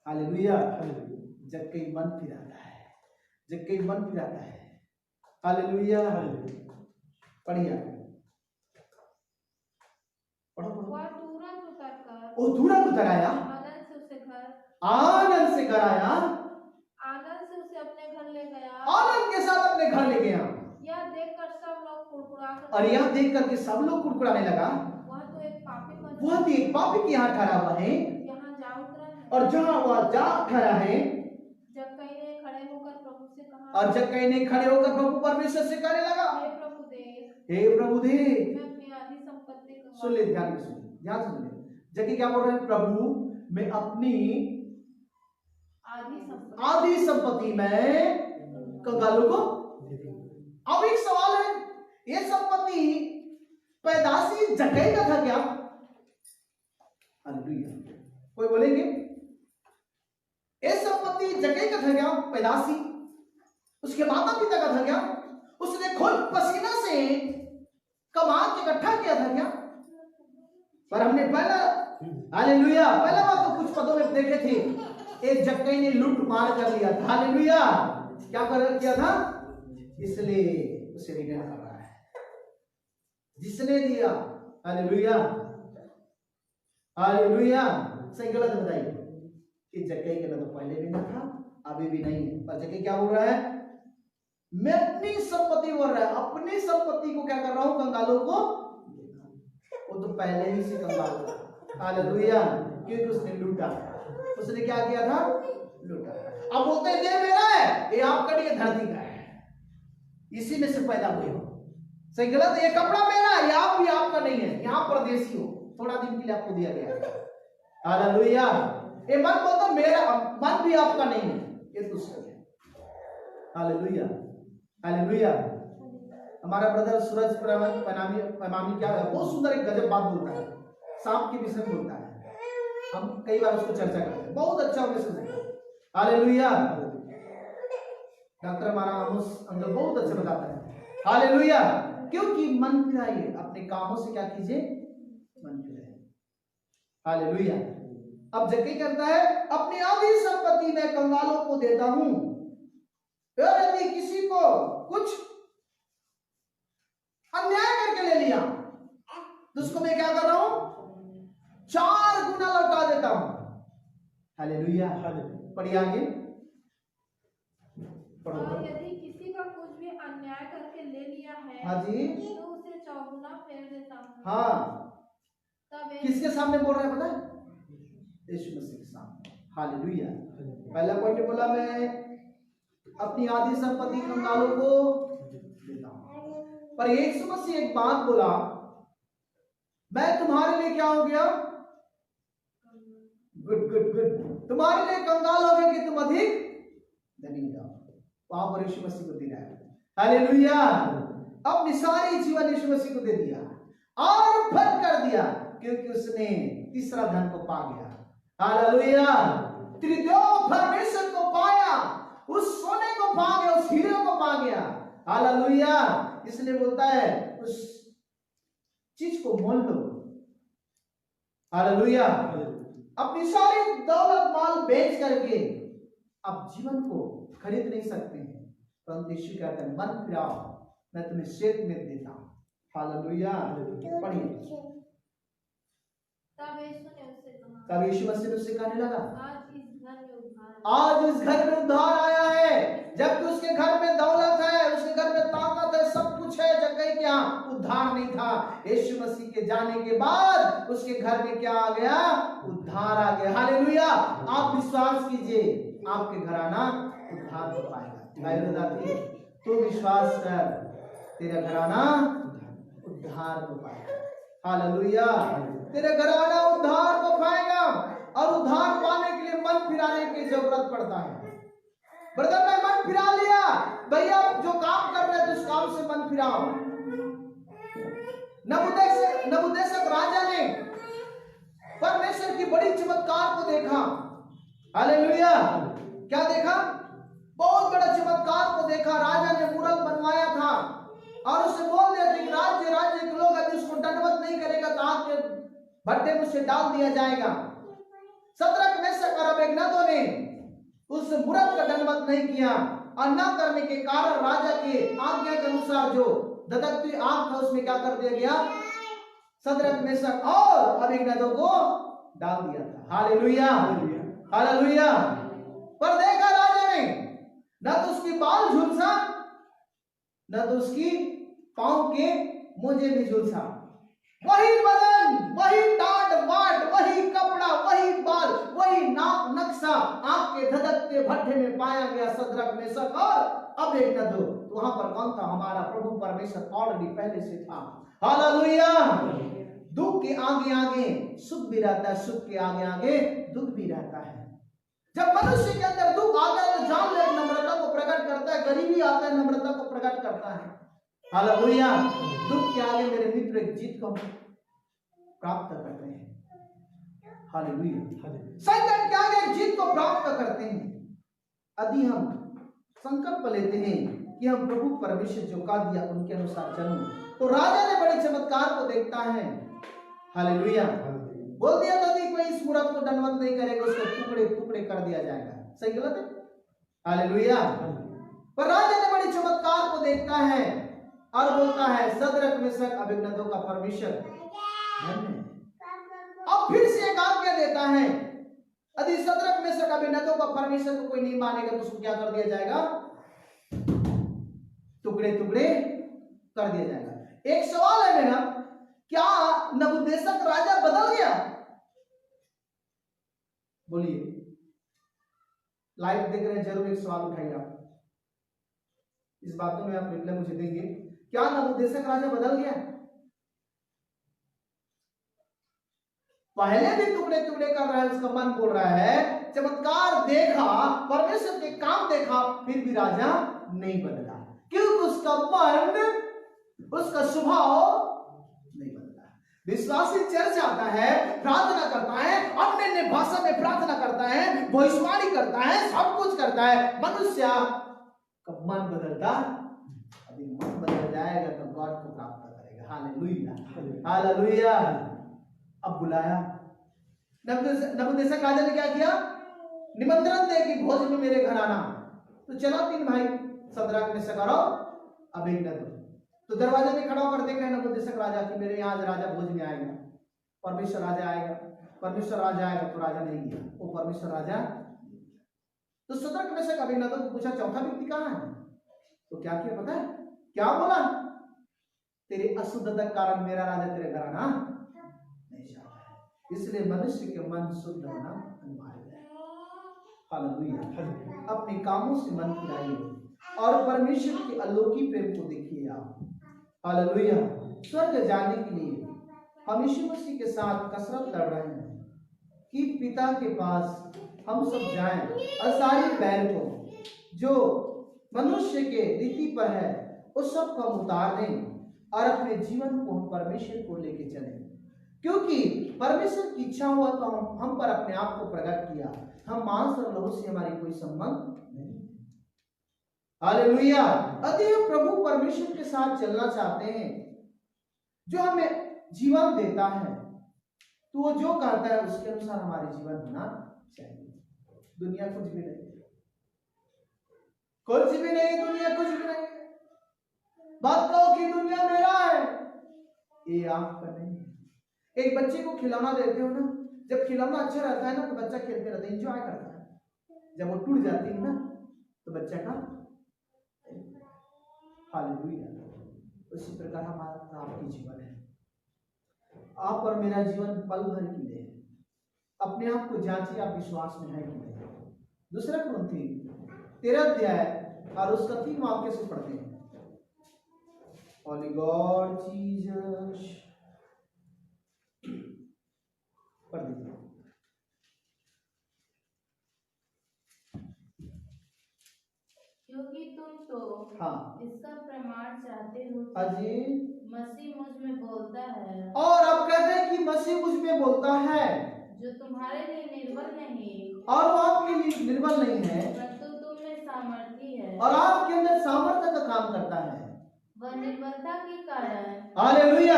हालेलुया। जब कहीं मन फिराता है, जब कहीं मन फिराता है। हालेलुया। पढ़िए, पढ़ो पढ़ो। वो तुरंत उतर आया, आनंद से घर आया, आनंद से उसे अपने घर ले गया, आनंद के साथ अपने घर ले गया। यह देखकर सब लोग कुड़कुड़ाकर, और यह देखकर के सब लोग कुड़कुड़ाने लगा, वह तो एक पापी के यहाँ ठहरा हुआ है, यहाँ जा उतरा है। और जहाँ वह जा ठहरा है, जब कई ने खड़े होकर प्रभु से कहा, और जब कई ने खड़े होकर प्रभु परमेश्वर से कहने लगा, हे प्रभु देव, हे प्रभु देव। मैं अपनी आधी संपत्ति का, सुन ले, ध्यान से सुन, ध्यान सुन ले। जबकि क्या बोल रहे हैं? प्रभु मैं अपनी आधी संपत्ति में कंगालों को। अब एक सवाल है, ये संपत्ति पैदाशी जक्कई का था क्या? हालेलुया। कोई बोलेंगे ये संपत्ति जक्कई का था क्या? पैदाशी उसके माता पिता का था क्या? उसने खुद पसीना से कमा के इकट्ठा किया था क्या? पर हमने पहला हालेलुया पहला बात तो कुछ पदों में देखे थे, एक जक्कई ने लूट मार कर लिया था। हालेलुया। क्या कर किया था? इसलिए उसे रिटर्न कर रहा है जिसने दिया। Hallelujah hallelujah. सही गलत बताइए। इस जक्कई के तो पहले भी ना था, अभी भी नहीं, पर जक्कई क्या बोल रहा है? मैं अपनी संपत्ति बोल रहा है, अपनी संपत्ति को क्या कर रहा हूं? कंगालों को। वो तो पहले ही से कंगाल था। हालेलुया। क्योंकि उसने लूटा। उसने क्या किया था? लूटा। अब बोलते हैं ये मेरा है, ये आपका नहीं है, धरती का है, इसी में से पैदा हुए हो। सही गलत? ये कपड़ा मेरा है, ये आप भी आपका नहीं है, यहाँ परदेशी हो, थोड़ा दिन के लिए आपको दिया गया है। हालेलुया। ये मन बोलता मेरा, मन भी आपका नहीं है, ये दूसरा है। Hallelujah hallelujah. हमारा ब्रदर सूरज पैमामी क्या है, बहुत सुंदर एक गजब बात बोलता है, सांप के विषय में बोलता है। हम कई बार उसको चर्चा करते हैं, बहुत अच्छा मैसेज है। हालेलुया। डॉक्टर हमारा आमोस अंकल बहुत अच्छा बताता है। हालेलुया। क्योंकि मन फिराइए, अपने कामों से क्या कीजिए? मन फिराइए। हालेलुया। अब जक्कई करता है, अपनी आधी संपत्ति मैं कंगालों को देता हूं, यदि किसी को कुछ अन्याय करके ले लिया तो उसको मैं क्या कर रहा हूं? 4 गुना लौटा देता हूं। हालेलुया। पढ़िए आगे। और यदि किसी का कुछ भी अन्याय करके ले लिया है, हाँ जी, तो उसे 4 गुना फेर देता हूं। हाँ, तब किसके सामने बोल रहा है पता है? यीशु मसीह के सामने। हालेलुया। पहला पॉइंट बोला मैं अपनी आधी संपत्ति कंगालों को देता हूं, पर यीशु मसीह एक बात बोला, मैं तुम्हारे लिए क्या हो गया? Good good good. तुम्हारे लिए कंगाल हो गया कि तुम अधिक धनी हो जाओ। वहां पर यीशु मसीह को दे रहा है। हालेलुया। अपनी सारी जीवन यीशु मसीह को दे दिया और फल कर दिया, क्योंकि उसने तीसरा धन को पा गया। हालेलुया। त्रिदेव परमेश्वर को पाया, उस सोने को पा गया, उस हीरे को पा गया। हालेलुया। इसलिए बोलता है उस चीज को मोल लो। हालेलुया। अपनी सारी दौलत माल बेच करके आप जीवन को खरीद नहीं सकते हैं, परंतु यीशु कहता है मन फिराओ, मैं तुम्हें श्वेत में देता हूं। हालेलुया। पढ़िए। तब यीशु मसीह उससे कहने लगा, आज इस घर में उद्धार आया है, जबकि उसके घर में दौलत है, उसके घर में ताकत है, सब कुछ है, जक्कई के यहाँ उद्धार नहीं था। यीशु मसीह के जाने के बाद उसके घर में क्या आ गया? उद्धार आ गया। हालेलुया। आप विश्वास कीजिए, आपके घराना उद्धार हो पाएगा। तू विश्वास कर, तेरा घराना उद्धार हो पाएगा। हालेलुया। तेरे घराना उद्धार को पाएगा, और उद्धार पाने के लिए मन फिराने की जरूरत पड़ता है। ब्रदर ने मन फिरा लिया, भैया जो काम कर रहे थे उस काम से मन फिराओ। नबूकदनेस्सर राजा ने परमेश्वर की बड़ी चमत्कार को देखा। हालेलुया। क्या देखा? बहुत बड़ा चमत्कार को देखा। राजा ने मूरत बनवाया था और उसे बोल दिया कि राज्य के लोग यदि उसको दंडवत नहीं करेगा तो आग के भट्टे में उसे डाल दिया जाएगा। शद्रक मेशक और अबेदनगो ने उस मूरत का दंडवत नहीं किया, और न करने के कारण राजा के आज्ञा के अनुसार जो धधकती आग था उसमें क्या कर दिया गया? शद्रक मेशक और अबेदनगो को डाल दिया था। Hallelujah hallelujah. पर देखा राजा ने, न तो उसकी बाल झुलसा, न तो उसकी पांव के मोजे भी झुलसा। वही बदन, वही टाट वाट, वही कपड़ा, वही बाल, वही नाक नक्शा आग के धधकते भट्टे में पाया गया। शद्रक मेशक और अबेदनगो। वहां पर कौन था? हमारा प्रभु परमेश्वर ऑलरेडी पहले से था। हालेलुया। दुख के आगे आगे सुख भी रहता है, सुख के आगे आगे दुख भी रहता है। जब मनुष्य के अंदर दुख आता है तो जान ले नम्रता को प्रकट करता है, गरीबी आता है नम्रता को प्रकट करता है। हालेलुया। दुख के आगे मेरे मित्र एक जीत को प्राप्त करते हैं। हालेलुया। संकट के आगे एक जीत को प्राप्त करते हैं यदि हम संकल्प लेते हैं कि हम प्रभु परमेश्वर जो कहा दिया उनके अनुसार चलूं, तो राजा ने बड़े चमत्कार को देखता है। हालेलुया। बोल दिया था कि कोई इस मूरत को दंडवत नहीं करेगा, उसको टुकड़े टुकड़े कर दिया जाएगा। सही गलत है? हालेलुया। पर राजा ने बड़े चमत्कार को देखता है और बोलता है सदरक मेशक अबेदनगो का परमेश्वर धन्य है। अब फिर से एक आज्ञा देता है, यदि सदरक मेशक अबेदनगो का परमेश्वर को कोई नहीं मानेगा तो उसको क्या कर दिया जाएगा? टुकड़े टुकड़े कर दिया जाएगा। एक सवाल है मेरा, क्या नबूकदनेस्सर राजा बदल गया? बोलिए, लाइव देख रहे हैं, जरूर एक सवाल उठाइए आप। इस बातों में आप रिप्लाई मुझे देंगे, क्या नबूकदनेस्सर राजा बदल गया? पहले भी टुकड़े टुकड़े कर रहा है, उसका मन बोल रहा है, चमत्कार देखा, परमेश्वर के काम देखा, फिर भी राजा नहीं बदला, क्योंकि उसका मन, उसका स्वभाव नहीं बदला। विश्वासी चर्च आता है, प्रार्थना करता है, अपने अन्य भाषा में प्रार्थना करता है, भविष्यवाणी करता है, सब कुछ करता है, मनुष्य का मन बदलता। अभी मन बदल जाएगा तो गॉड को प्राप्त करेगा। Hallelujah, hallelujah. अब बुलाया, नबूकदनेस्सर राजा ने क्या किया? निमंत्रण दे कि भोज में मेरे घर आना। तो चला तीन भाई, सदरक मेशक और अबेदनगो, तो दरवाजे में खड़ा होकर देख रहे हैं नबूकदनेस्सर राजा कि मेरे यहाँ आज राजा भोज में आएगा, परमेश्वर राजा आएगा, परमेश्वर राजा आएगा। तो राजा नहीं गया, वो परमेश्वर राजा। तो सदरक मेशक अबेदनगो को पूछा चौथा व्यक्ति कहाँ है? तो क्या किया पता है? क्या बोला? तेरे अशुद्धता के कारण मेरा राजा तेरे घर आना नहीं चाहता है, इसलिए मनुष्य के मन शुद्ध होना अनिवार्य है। हालेलुया। अपने कामों से मन फिराइए और परमेश्वर के अलौकिक प्रेम को देखिए आप। हालेलुया। स्वर्ग जाने के लिए हम यीशु मसीह के साथ कसरत लड़ रहे हैं कि पिता के पास हम सब जाएं और सारी बैर को जो मनुष्य के रीति पर है उस सब को उतार दें और अपने जीवन को हम परमेश्वर को लेके चलें, क्योंकि परमेश्वर की इच्छा हुआ तो हम पर अपने आप को प्रकट किया। हम मांस और लहू से हमारी कोई संबंध नहीं। हालेलुया। यदि हम प्रभु परमेश्वर के साथ चलना चाहते हैं जो हमें जीवन देता है, तो वो जो कहता है उसके अनुसार हमारे जीवन होना चाहिए। दुनिया कुछ भी नहीं, कुछ भी नहीं, दुनिया कुछ भी नहीं। बात कहो कि दुनिया मेरा है, ये आपका नहीं है। एक बच्चे को खिलौना देते हो ना, जब खिलौना अच्छा रहता है ना तो बच्चा खेलते रहता है, एंजॉय करता है। जब वो टूट जाती है ना तो बच्चा का हालेलुया। उसी प्रकार हमारा आपकी जीवन है, आप और मेरा जीवन पल भर के लिए है। अपने आप को जांचिए, आप विश्वास में है कि नहीं। दूसरा कुरिन्थी 13 अध्याय और उसका 3 वाक्य से पढ़ते हैं। Holy God Jesus, पढ़ दीजिए। क्योंकि तुम तो हाँ, इसका प्रमाण चाहते हो अजी मसीह मुझ में बोलता है, और अब कहते हैं कि मसीह मुझ में बोलता है, जो तुम्हारे लिए निर्बल नहीं और वो आपके लिए निर्बल नहीं है, परंतु तुम में सामर्थी है, और आपके अंदर सामर्थ्य का काम करता है। वह निर्बलता के कारण हालेलुया।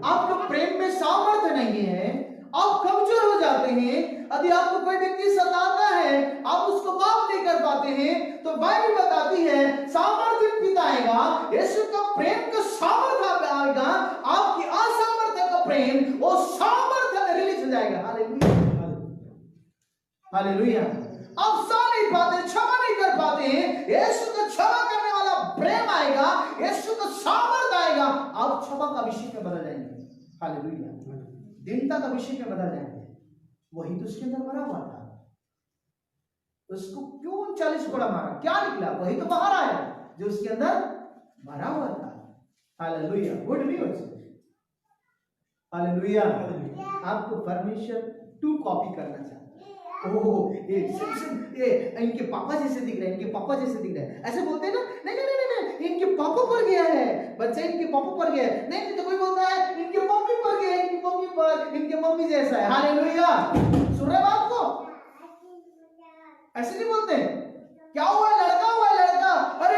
आपको प्रेम में सामर्थ्य नहीं है, आप कमजोर हो जाते हैं। यदि आपको कोई व्यक्ति सताता है, आप उसको माफ नहीं कर पाते हैं, तो बाइबल बताती है सामर्थ्य पिता आएगा, यीशु का प्रेम का सामर्थ्य आएगा, आपकी असामर्थ्य का प्रेम वो सामर्थ्य में रिलीज हो जाएगा। Hallelujah, hallelujah. आप सह नहीं पाते, क्षमा नहीं कर पाते हैं, यीशु का क्षमा करने वाला प्रेम आएगा, यीशु का सामर्थ्य आएगा, आप क्षमा का विषय में बदल जाएंगे। हालेलुया। दीनता का विषय में बदल जाएंगे। वही तो उसके अंदर भरा हुआ था, उसको क्यों 40 कोड़ा मारा, क्या निकला? वही तो बाहर आया जो उसके अंदर भरा हुआ था। Hallelujah, good news. हालेलुया। आपको परमेश्वर 2 कॉपी करना चाहता है। ओह, ये इनके पापा जैसे दिख रहे हैं, इनके पापा जैसे दिख रहे हैं, ऐसे बोलते हैं ना, नहीं नहीं नहीं नहीं, इनके पापा पर गया है, बच्चा इनके पापा पर गया है। नहीं तो कोई बोलता है इनके मम्मी पर गया है, इनकी मम्मी पर, इनके मम्मी जैसा है। हालेलुया, सुन रहे बात को? ऐसे नहीं बोलते। क्या हुआ, लड़का हुआ है, लड़का, अरे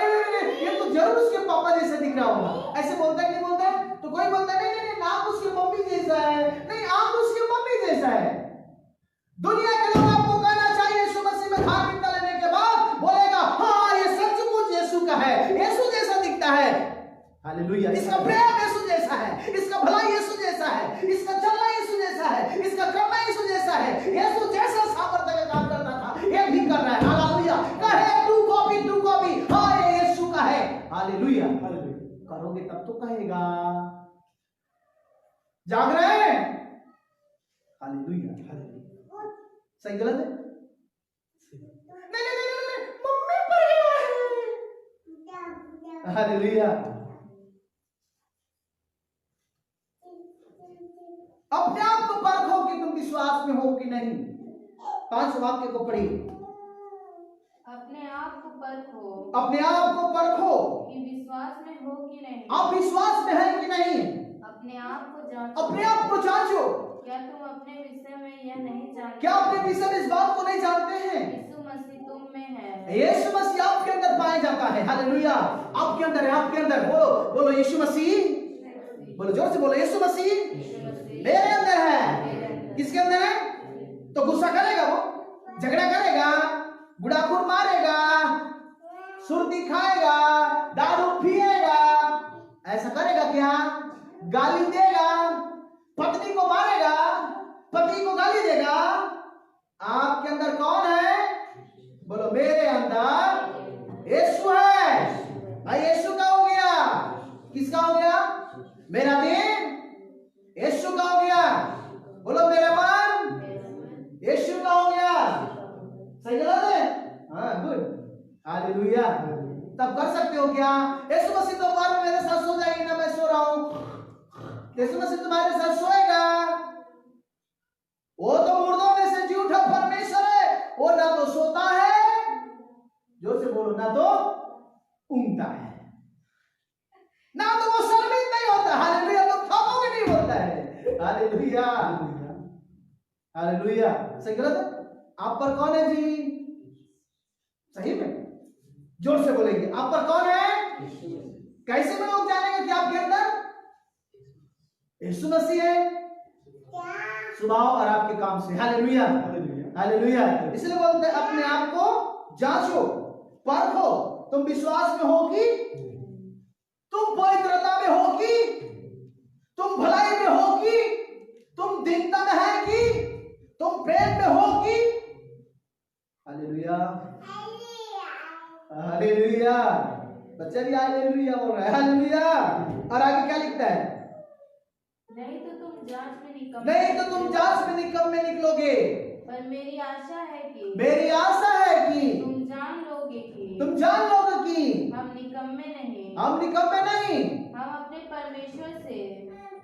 ये तो जरूर उसके पापा जैसा दिख रहा होगा, ऐसे बोलता है नहीं बोलता है? तो कोई बोलता है नहीं नाम उसकी मम्मी जैसा है, नहीं आंख उसकी मम्मी जैसा है। दुनिया के लोग आपको कहना चाहिए यीशु मसीह में धार्मिकता लेने के बाद बोलेगा हाँ ये सचमुच यीशु का है, यीशु जैसा दिखता है। हालेलुया, इसका प्रेम यीशु जैसा है, इसका भलाई यीशु जैसा है, इसका चलना यीशु जैसा है, इसका करना यीशु जैसा है। यीशु जैसा सामर्थ्य का काम करता था ये भी कर रहा है। हालेलुया, कहे टू कॉपी, हाँ ये यीशु का है। हालेलुया, करोगे तब तो कहेगा। जाग रहे हैं? हालेलुया, सही गलत है? नहीं, मम्मी पर गया है। हालेलुया, अपने आप को परखो कि तुम विश्वास में हो कि नहीं। 5 वाक्य को पढ़िए। अपने आप को परखो, अपने आप को परखो कि विश्वास में हो कि नहीं। आप विश्वास में है कि नहीं। अपने आप को जांचो, अपने आप को जांचो। क्या तुम अपने विषय में यह नहीं जानते? क्या अपने विषय में इस बात को नहीं जानते हैं? यीशु मसीह तुम में है। यीशु मसीह आपके अंदर पाया जाता है। हालेलुया, आपके अंदर है, आपके अंदर। बोलो यीशु मसीह, बोलो जोर से बोलो यीशु मसीह मेरे अंदर है। किसके अंदर है? तो गुस्सा करेगा, वो झगड़ा करेगा, गुड़ाखुर मारेगा, सुरती खाएगा, दारू पिएगा, ऐसा करेगा क्या? गाली देगा, पत्नी को मारेगा, पति को गाली देगा। आपके अंदर कौन है? बोलो मेरे अंदर यीशु है। भाई यीशु का हो गया, किसका हो गया? मेरा दिन यीशु का हो गया। बोलो मेरा मन यीशु का हो गया। सही गलत है? हाँ, गुड, हालेलुया। तब कर सकते हो क्या? यीशु मसीह तो बार में मेरे साथ सो जाएगी ना, मैं सो रहा हूं। यीशु मसीह तुम्हारे साथ सोएगा। वो तो मुर्दों में से जी उठा परमेश्वर है, वो ना तो सोता है, जोर से बोलो, ना तो ऊँघता है, ना तो वो शर्मिंदा नहीं होता। हालेलुया, तो खामोश नहीं होता है। Hallelujah, hallelujah. सही गलत है? आप पर कौन है जी? सही में जोर से बोलेंगे, आप पर कौन है? कैसे में लोग जानेंगे कि आपके अंदर यीशु मसीह है? स्वभाव और आपके काम से। Hallelujah, hallelujah. इसलिए बोलते हैं अपने आप को जांचो, परखो, तुम विश्वास में हो कि, तुम पवित्रता में हो कि, तुम भलाई में हो कि, तुम दीनता में है कि, तुम प्रेम में हो कि। Hallelujah, hallelujah. बच्चे भी हालेलुया बोल रहे हैं। हालेलुया। और आगे क्या लिखता है? नहीं तो तुम जांच में निकलोगे। पर मेरी आशा है कि, मेरी आशा है कि तुम जान लोगे कि हम निकम्मे नहीं, हम अपने परमेश्वर से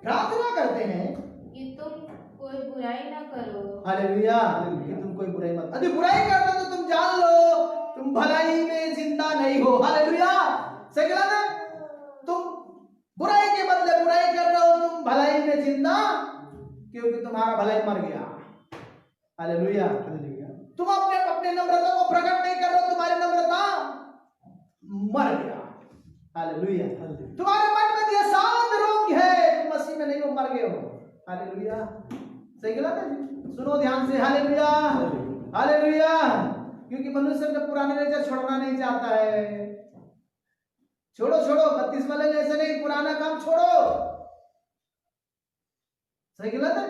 प्रार्थना करते हैं कि तुम कोई बुराई न करो। हालेलुया, कि तुम कोई बुराई मत, यदि बुराई करते तो तुम जान लो तुम भलाई में जिंदा नहीं हो। हालेलुया, सही गलत है? तुम बुराई के बदले बुराई कर रहे हो, तुम भलाई में जिंदा, क्योंकि तुम्हारा भलाई मर गया। हालेलुया, तुम अपने नम्रता को प्रकट नहीं कर रहे हो, तुम्हारी नम्रता मर गया। हालेलुया, तुम्हारे मन में यह शांत रोग है, तुम मसीह में नहीं हो, मर गए हो। हालेलुया, सही गलत है? सुनो ध्यान से। Hallelujah, hallelujah. क्योंकि मनुष्य अपने पुराने नेचर छोड़ना नहीं चाहता है। छोड़ो 32 वाले ऐसे नहीं, पुराना काम छोड़ो। सही गलत है?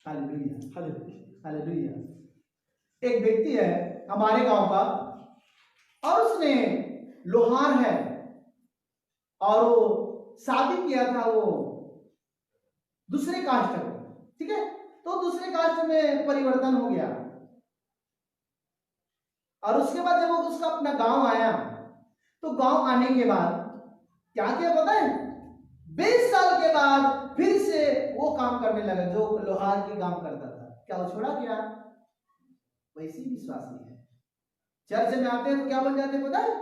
Hallelujah, hallelujah. एक व्यक्ति है हमारे गांव का, और उसने लोहार है, और वो शादी किया था वो दूसरे कास्ट में, ठीक है? तो दूसरे कास्ट में परिवर्तन हो गया, और उसके बाद जब वो उसका अपना गांव आया, तो गांव आने के बाद क्या किया पता है? 20 साल के बाद फिर से वो काम करने लगा जो लोहार की काम करता था। क्या वो छोड़ा क्या? वैसे ही विश्वास नहीं है। चर्च में आते हैं तो क्या बन जाते हैं पता है?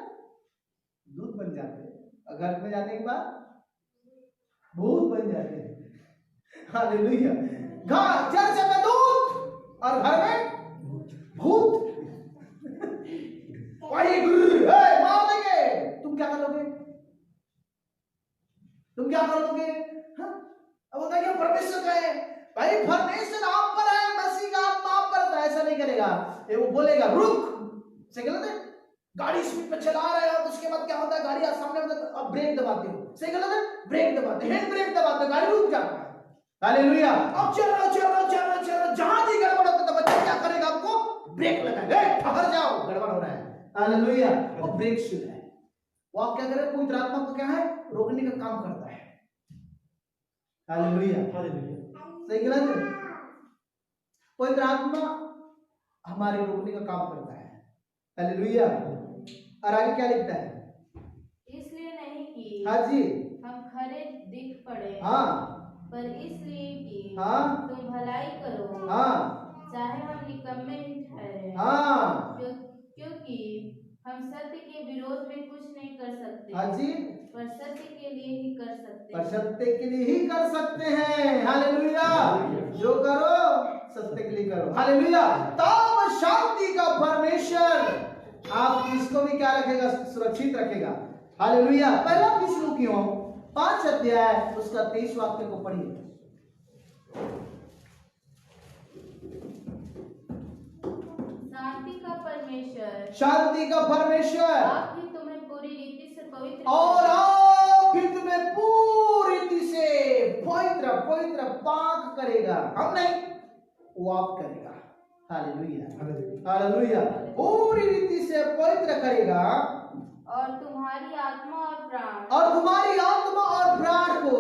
दूध बन जाते हैं, और घर में जाने के बाद भूत बन जाते हैं। हालेलुया। चर्च में दूध और घर में भूत। वही मार देंगे। तुम क्या करोगे? तुम क्या करोगे? अब होता है परमेश्वर का है भाई, परमेश्वर आप पर है, मसीह का आत्मा आप पर, तो ऐसा नहीं करेगा। ये वो बोलेगा रुक, से गलत है। गाड़ी स्पीड पे चला रहे हो तो उसके बाद क्या होता है, गाड़ी सामने में, तो अब ब्रेक दबाते हो, सही गलत है, ब्रेक दबाते, हैंड ब्रेक दबाते, गाड़ी रुक जाता है। हालेलुया। अब चल रहा जहां भी गड़बड़ होता है तो बच्चा क्या करेगा, आपको ब्रेक लगाएगा, ठहर जाओ गड़बड़ हो रहा है। हालेलुया। और ब्रेक शुरू है, वो आप क्या करें, पवित्र आत्मा को क्या है, रोकने का काम करता है। हालेलुया। सही गलत है। पवित्र आत्मा हमारे रोकने का काम करता है। हालेलुया। और आगे क्या लिखता है, इसलिए नहीं कि हाँ जी, हम खरे दिख पड़े, हाँ पर इसलिए कि हाँ तुम भलाई करो, हाँ चाहे हम निकम्मे ही ठहरे। हाँ क्योंकि हम सत्य के विरोध में कुछ नहीं कर सकते, हाँ जी, पर सत्य के लिए ही कर सकते पर हैं। सत्य के लिए ही कर सकते हैं। हालेलुया। जो करो सत्य के लिए करो। हालेलुया। तब शांति का परमेश्वर आप इसको भी क्या रखेगा, सुरक्षित रखेगा। हालेलुया। पहला थिस्सलुकियों 5 अध्याय उसका 23 वाक्य को पढ़िए। शांति का परमेश्वर, शांति का परमेश्वर आप भी तुम्हें पूरी रीति से पवित्र और करे। आप भी तुम्हें पूरी रीति से पवित्र पवित्र पाक करेगा। हम नहीं, वो आप करेगा। हालेलुया। हालेलुया। पूरी रीति से पवित्र करेगा और तुम्हारी आत्मा और प्राण और तुम्हारी आत्मा और प्राण को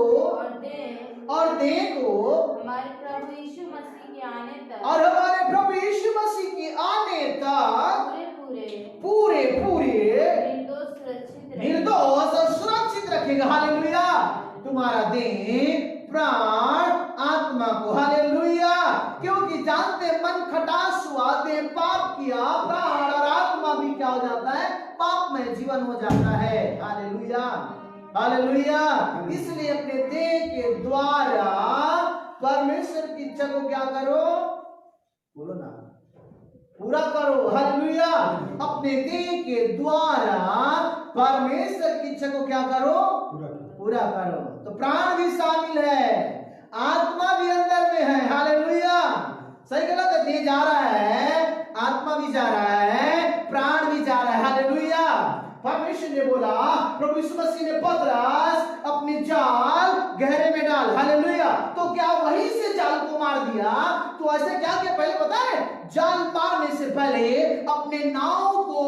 और देह को हमारे प्रभु यीशु मसीह के आने तक और हमारे प्रभु यीशु मसीह के आने तक पूरे निर्दोष और सुरक्षित रखेगा। हालेलुया। तुम्हारा देह, प्राण, आत्मा को। हालेलुया। क्योंकि जानते मन खटास हुआ, देह पाप किया, प्राण और आत्मा भी क्या हो जाता है, पाप में जीवन हो जाता है। हालेलुया। हालेलुया। इसलिए अपने देह के द्वारा परमेश्वर की इच्छा को क्या करो, बोलो ना, पूरा करो। हालेलुया। अपने देह के द्वारा परमेश्वर की इच्छा को क्या करो, पूरा करो। तो प्राण भी शामिल है, आत्मा भी अंदर में है। हालेलुया। सही गलत है, देह जा रहा है, आत्मा भी जा रहा है, प्राण भी जा रहा है। हालेलुया। परमेश्वर ने बोला, प्रभु यीशु मसीह ने पतरस अपनी जाल गहरे में डाल। हालेलुया। तो क्या वहीं से जाल को मार दिया? तो ऐसे क्या किया पहले पता है, जाल मारने से पहले अपने नाव को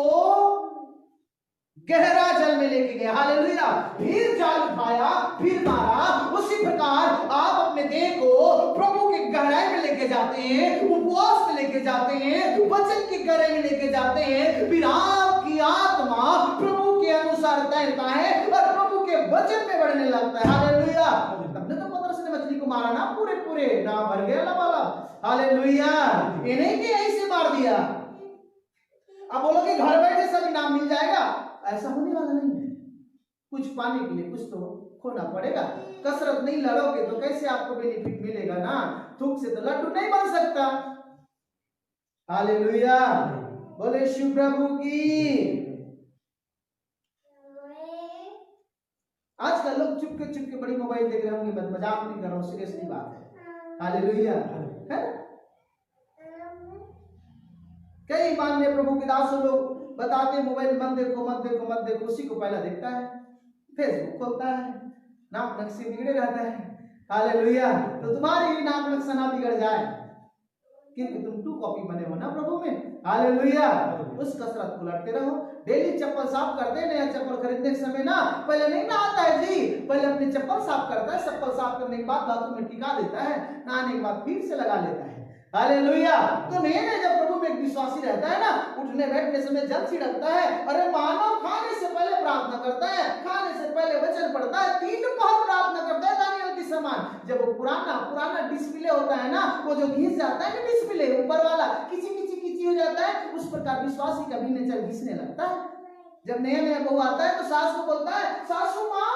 गहरा जल में लेके गया। हालेलुया। फिर जाल उठाया, फिर मारा। उसी प्रकार आप अपने देह को प्रभु की गहराई में लेके जाते हैं, उपवास में लेके जाते हैं, वचन की गहराई में लेके जाते हैं, फिर आपकी आत्मा प्रभु के अनुसार तैरता है और प्रभु के वचन में बढ़ने लगता है। हालेलुया। तब तो पतरस ने मछली को मारा ना, पूरे ना भर गया वाला। हालेलुया। ये नहीं कि ऐसे मार दिया। अब बोलोगे घर बैठे सब इनाम मिल जाएगा, ऐसा होने वाला नहीं है। कुछ पाने के लिए कुछ तो खोना पड़ेगा। कसरत नहीं लड़ोगे तो कैसे आपको बेनिफिट मिलेगा ना। थूक से तो लड्डू नहीं बन सकता। हालेलुया। बोले शिव प्रभु की। आजकल लोग चुपके बड़ी मोबाइल देख रहे होंगे, मैं मजाक नहीं कर रहा हूँ, सीरियसली बात है। हालेलुया। है कई माननीय प्रभु के दासों लोग बताते मोबाइल मत देखो मत देखो मत देखो, उसी को पहला देखता है, फेसबुक खोलता है, नाक नक्शे बिगड़े रहता है। हालेलुया। तो तुम्हारी भी नाक नक्शा ना बिगड़ जाए, क्योंकि तुम 2 कॉपी बने हो ना प्रभु में। हालेलुया। उस कसरत को लड़ते रहो। डेली चप्पल साफ करते, नया चप्पल खरीदने के समय ना पहले नहीं नहाता है जी, पहले अपनी चप्पल साफ करता है, चप्पल साफ करने के बाद बाथरूम में टिका देता है, नहाने के बाद फिर से लगा लेता है। हालेलुया। तो नहीं, जब प्रभु में एक विश्वासी रहता है ना, उठने बैठने समय जल छिड़कता है। अरे मानव खाने से पहले प्रार्थना करता है, खाने से पहले वचन पढ़ता है, 3 पहर प्रार्थना करता है दानियल के समान। जब वो पुराना डिस्प्ले होता है ना, वो जो घिस जाता है ना डिस्प्ले ऊपर वाला, किची हो जाता है, उस प्रकार विश्वासी का भी नेचर घिसने लगता है। जब नया नया बहू आता है तो सास को बोलता है सासू माँ,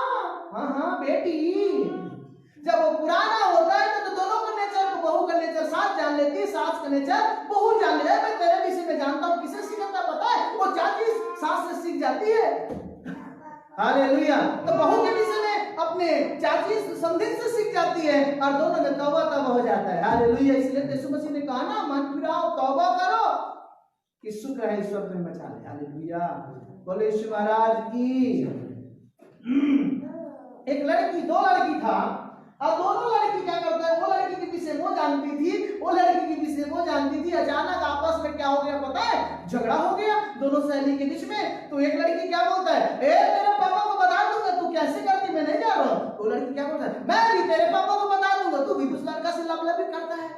हाँ हाँ बेटी। जब वो पुराना होता है तो दोनों का नेचर, बहू का नेचर सास जान लेती है, सास का नेचर बहू जान लेती है। मैं तेरे विषय में जानता हूँ, किसे सीखता पता है? वो चाची सास से सीख जाती है। हालेलुया। तो बहू के विषय में अपने चाची समधिन से सीख जाती है और दोनों में तौबा हो जाता है। हालेलुया। इसलिए यीशु मसीह ने कहा ना, मन फिराओ, तौबा करो कि शुक्र है ईश्वर तुम्हें बचा ले। हालेलुया। बोले यीशु महाराज की। एक लड़की, दो लड़की था और दोनों लड़की क्या करता है, वो लड़की के विषय वो जानती थी, वो लड़की के विषय वो जानती थी। अचानक आपस में क्या हो गया पता है? झगड़ा हो गया दोनों सहेली के बीच में। तो एक लड़की क्या बोलता है, ए तेरे पापा को बता दूंगा, तू कैसे करती मैं नहीं जा रहा हूं। वो लड़की क्या बोलता है, मैं भी तेरे पापा को बता दूंगा, तू भी उस लड़का से लव करता है।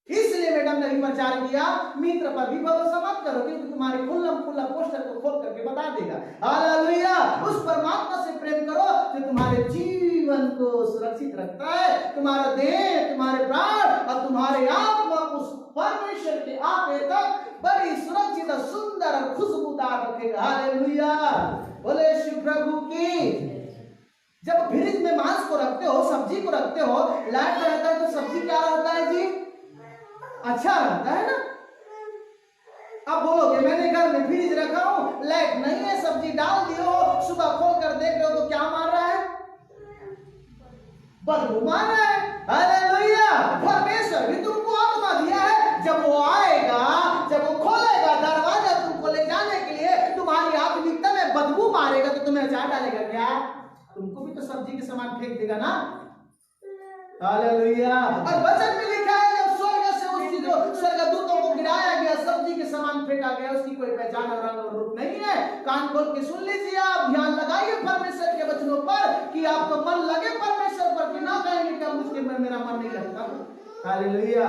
इसलिए मैडम ने भी प्रचार किया, मित्र पर भी भरोसा मत करो, क्योंकि तुम्हारे खुला पोस्टर को खोल करके बता देगा। हालेलुया। उस परमात्मा से प्रेम करो जो तुम्हारे जीवन को सुरक्षित रखता है, तुम्हारा देह, तुम्हारे प्राण और तुम्हारे आत्मा उस परमेश्वर के आगे तक बड़ी सुरक्षित और सुंदर और खुशबूदार रखेगा। हालेलुया। बोले शिव प्रभु की। जब फ्रिज में मांस को रखते हो, सब्जी को रखते हो, लाइट रहता है तो सब्जी क्या रहता है जी? अच्छा रहता है ना। अब बोलोगे मैंने घर में फ्रिज रखा हूं, लाइट नहीं है, सब्जी डाल दियो, सुबह खोल कर देख रहे हो तो क्या मार रहा है? बदबू मार रहा है। हालेलुया। परमेश्वर भी तुमको आत्मा दिया है, जब वो आएगा, जब वो खोलेगा दरवाजा तुमको ले जाने के लिए, तुम्हारी आत्मिकता में बदबू मारेगा तो तुम्हें अचार डालेगा क्या? तुमको भी तो सब्जी के सामान फेंक देगा ना। हालेलुया। और वचन में लिखा है जब स्वर्गदूतों को गिराया गया, सब्जी के सामान फेंका गया, उसकी कोई पहचान और रंग और रूप नहीं है। कान खोल के सुन लीजिए, आप ध्यान लगाइए परमेश्वर के वचनों पर कि आपका मन लगे परमेश्वर पर, कि ना कहेंगे कि मुझके में मेरा मन नहीं लगता। हालेलुया।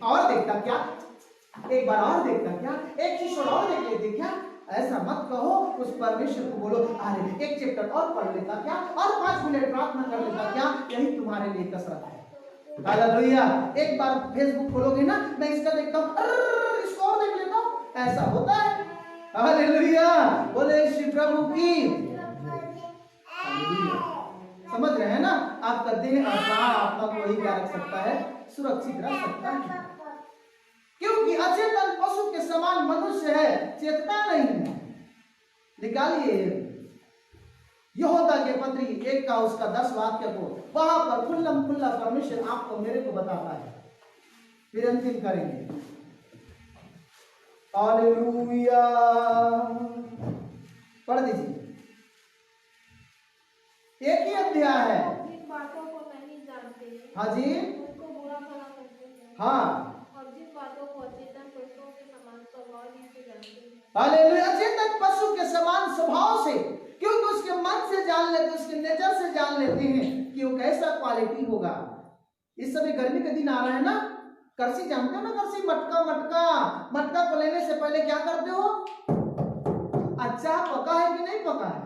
और देखता क्या, एक बार और देखता क्या, एक चीज और देख लेते क्या? ऐसा मत कहो, उस परमेश्वर को बोलो अरे एक चैप्टर और पढ़ लेता क्या, और 5 मिनट प्रार्थना कर लेता क्या? यही तुम्हारे लिए कसरत है। हालेलुया। एक बार फेसबुक खोलोगे ना, मैं इसका देखता हूँ, इसको और देख लेता हूँ, ऐसा होता है। हालेलुया। बोले श्री प्रभु की। समझ रहे हैं ना? आपका देह और प्राण आत्मा को वही क्या रख सकता है? सुरक्षित रख सकता है, क्योंकि अचेतन पशु के समान मनुष्य है, चेतना नहीं है। निकालिए यहोदा के पत्री 1 का उसका 10 वाक्य को, वहां पर खुल्ला परमेश्वर आपको मेरे को बताता है। फिर अंतिम करेंगे। हालेलुया। पढ़ दीजिए। एक ही अध्याय है। जिन बातों को नहीं जानते, हाँ जी, उनको बुरा भला कहते हैं। हाँ, और जिन बातों को अचेतन पशुओं के समान स्वभाव से जानते हैं। हालेलुया। अचेतन पशु के समान स्वभाव से, क्योंकि उसके मन से जान लेते, उसके नेचर से जान लेते हैं कि वो कैसा क्वालिटी होगा। इस समय गर्मी के दिन आ रहा है ना, करसी जानते हो ना? करसी, मटका को लेने से पहले क्या करते हो? अच्छा पका है कि नहीं पका है?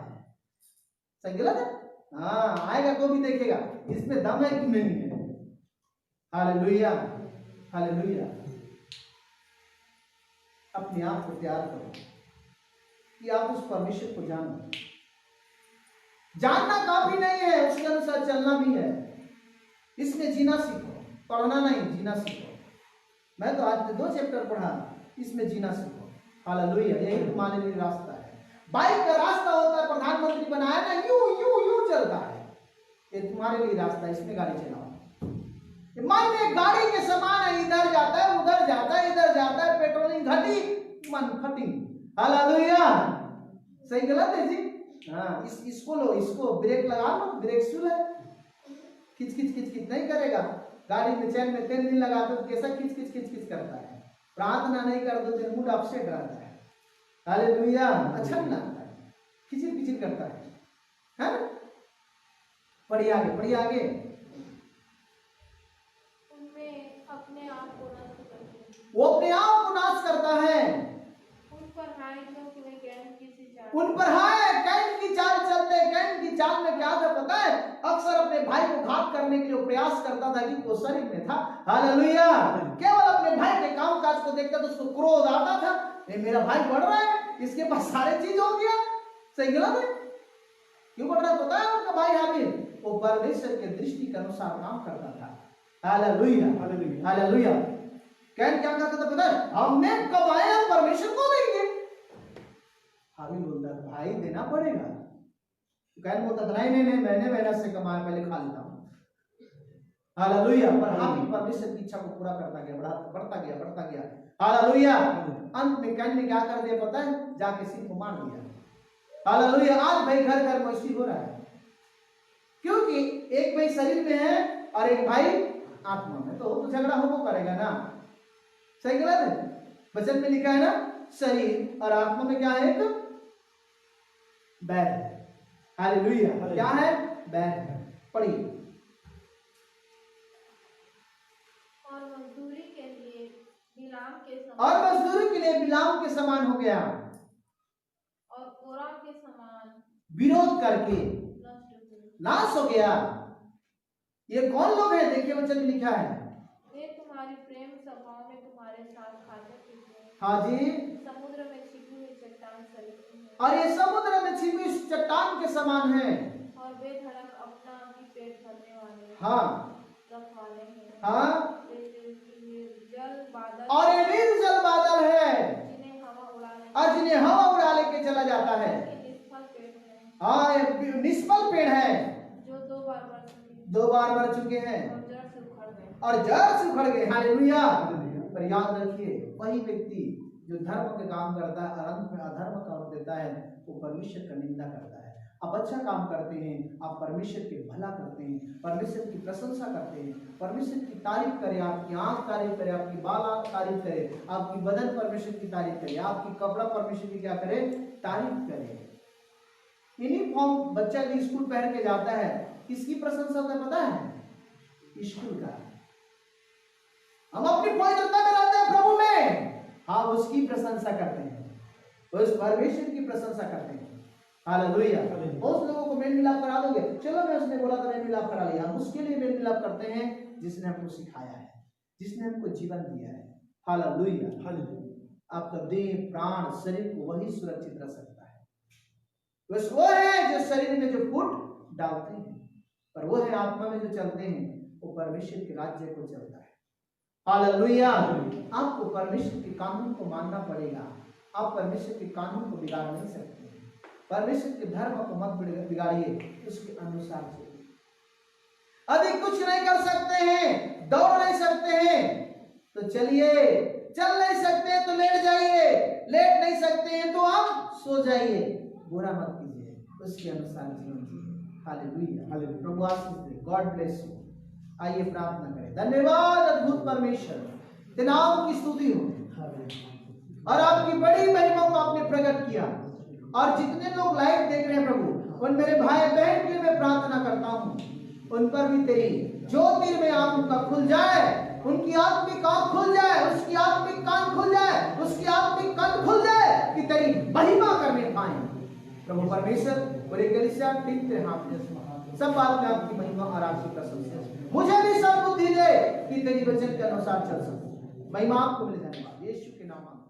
सही गलत है? हाँ, आएगा तो भी देखेगा इसमें दम है कि नहीं है। हालेलुया। हालेलुया। अपने आप को तैयार करो कि आप उस परमेश्वर को जानो। जानना काफी नहीं है, उसके अनुसार चलना भी है। इसमें जीना सीखो, पढ़ना नहीं, जीना सीखो। मैं तो आज 2 चैप्टर पढ़ा, इसमें जीना सीखो। हालेलुया। यही तुम्हारे लिए रास्ता है। बाइक का रास्ता होता है, प्रधानमंत्री बनाया ना, यूं चलता है। ये तुम्हारे लिए रास्ता है, इसमें गाड़ी चलाओ। मन एक गाड़ी के समान है, इधर जाता है, उधर जाता है, इधर जाता है, पेट्रोलिंग घटी, मन फटिंग। हालेलुया। सही गलत है जी? हाँ, इसको लो, इसको ब्रेक लगा लो, ब्रेक शुल है, खिच नहीं करेगा। गाड़ी में चैन में तेल नहीं लगाते तो कैसा खिच करता है। प्रार्थना नहीं कर दो तो मूड अपसेट रहता है। हालेलुया। अच्छा नहीं लगता है, खिचिर करता है। हाँ? पढ़िए आगे। उनमें अपने आप को नष्ट करते हैं। वो अपने आप को नाश करता है। उन पर हाय क्योंकि वे कैन की सी चाल, उन पर हाय कैन की चाल चलते। कैन की चाल में क्या था पता है? अक्सर अपने भाई को घात करने के लिए प्रयास करता था, कि वो शरीर में था। हालेलुया। केवल अपने भाई के कामकाज को देखता तो उसको क्रोध आता था, ये मेरा भाई बढ़ रहा है, किसके पास सारे चीज हो गया, सही गलत है। क्यों बढ़ रहा पता है आपका भाई हाबिल, वो परमेश्वर के दृष्टि के अनुसार काम करता था। Hallelujah hallelujah. कैन क्या करता था पता है, हमने कमाया परमेश्वर को देंगे। हाबिल बोलता था भाई देना पड़ेगा। कैन बोलता था नहीं मैंने मेहनत से कमाया, पहले खा लेता हूं। हालेलुया। पर हाबिल परमेश्वर की इच्छा को पूरा करता गया, बढ़ता गया। हालेलुया। अंत में कैन ने क्या कर दिया पता है, जाके सिंह को मार दिया। हालेलुया। आज भाई घर में इसी हो रहा है, क्योंकि एक भाई शरीर में है और एक भाई आत्मा में, तो झगड़ा हो करेगा ना, सही गलत है। वचन में लिखा है ना, शरीर और आत्मा में क्या है, एक बैर है। हालेलुया। क्या है, बैर है। पढ़िए। और मजदूरी के लिए बिलाम के समान हो गया, और कोरा के समान विरोध करके नाश हो गया। ये कौन लोग हैं, देखिए वचन में लिखा है, वे तुम्हारी प्रेम सभाओं में तुम्हारे साथ खाते पीते हैं। हाँ जी। समुद्र में छिपी हुई चट्टान सरीखे हैं, और ये समुद्र में छिपी हुई चट्टान के समान है, और बेधड़क अपना ही पेट भरने वाले हाँ रखवाले हैं। हाँ। जल बादल, और ये निर्जल बादल है, जिन्हें हवा उड़ा लेके चला जाता है। निष्फल पेड़ है, हाँ ये निष्फल पेड़ है, जो दो बार बढ़ चुके हैं, और जड़ से उखड़ गए। हालेलुया। पर याद रखिए, वही व्यक्ति जो धर्म के काम करता है और अंत में अधर्म का रूप देता है, वो परमेश्वर का निंदा करता है। आप अच्छा काम करते हैं, आप परमेश्वर के भला करते हैं, परमेश्वर की प्रशंसा करते हैं, परमेश्वर की तारीफ करें, आपकी आंख तारीफ करे, आपकी बाल तारीफ करे, आपकी बदन परमेश्वर की तारीफ करे, आपकी कपड़ा परमेश्वर की क्या करे, तारीफ करे। यूनिफॉर्म बच्चा जो स्कूल पहन के जाता है, किसकी प्रशंसा होता है पता है, स्कूल का। हम अपनी पवित्रता में रहते हैं प्रभु में, हाँ उसकी प्रशंसा करते हैं, उस परमेश्वर की प्रशंसा करते हैं। हालेलुया। उस लोगों को मेल मिलाप करा दोगे, चलो मैं उसने बोला था मेल मिलाप करा लिया, हम उसके लिए मेल मिलाप करते हैं जिसने हमको सिखाया है, जिसने हमको जीवन दिया है। हालेलुया। आपका देह प्राण शरीर को वही सुरक्षित रख सकता है, बस वो है जो शरीर में जो फूट डालते हैं, पर वो है आत्मा में जो चलते हैं, वो परमेश्वर के राज्य को चलता है। हालेलुया। आपको परमेश्वर के कानून को मानना पड़ेगा, आप परमेश्वर के कानून को बिगाड़ नहीं सकते। परमेश्वर के धर्म को मत बिगाड़िए, उसके अनुसार चलिए। अधिक कुछ नहीं कर सकते हैं, दौड़ नहीं सकते हैं तो चलिए, चल नहीं सकते हैं तो लेट जाइए, लेट नहीं सकते हैं तो आप सो जाइए, बुरा मत कीजिए, उसके अनुसार जीवन जिए। Hallelujah. Prabhu Ashish they. God bless you. आइए प्रार्थना करें। धन्यवाद अद्भुत परमेश्वर, तेरे नाम की स्तुति हो, और आपकी बड़ी महिमा को आपने प्रकट किया। और जितने लोग लाइव देख रहे हैं प्रभु, उन मेरे भाई बहन के लिए मैं प्रार्थना करता हूँ, उन पर भी तेरी ज्योतिर्मय आंख उनका खुल जाए, उनकी आत्मिक आंख खुल जाए, उसकी आत्मिक कान खुल जाए, उसकी आत्मिक कान खुल जाए कि तेरी महिमा करने पाए। प्रभु परमेश्वर पूरे कलीसिया ठीक तेरे हाथ में, सब बात में आपकी महिमा और आपकी प्रशंसा, मुझे भी सब बुद्धि दे कि तेरी वचन के अनुसार चल सकूं। महिमा आपको मिले। धन्यवाद यीशु के नाम में।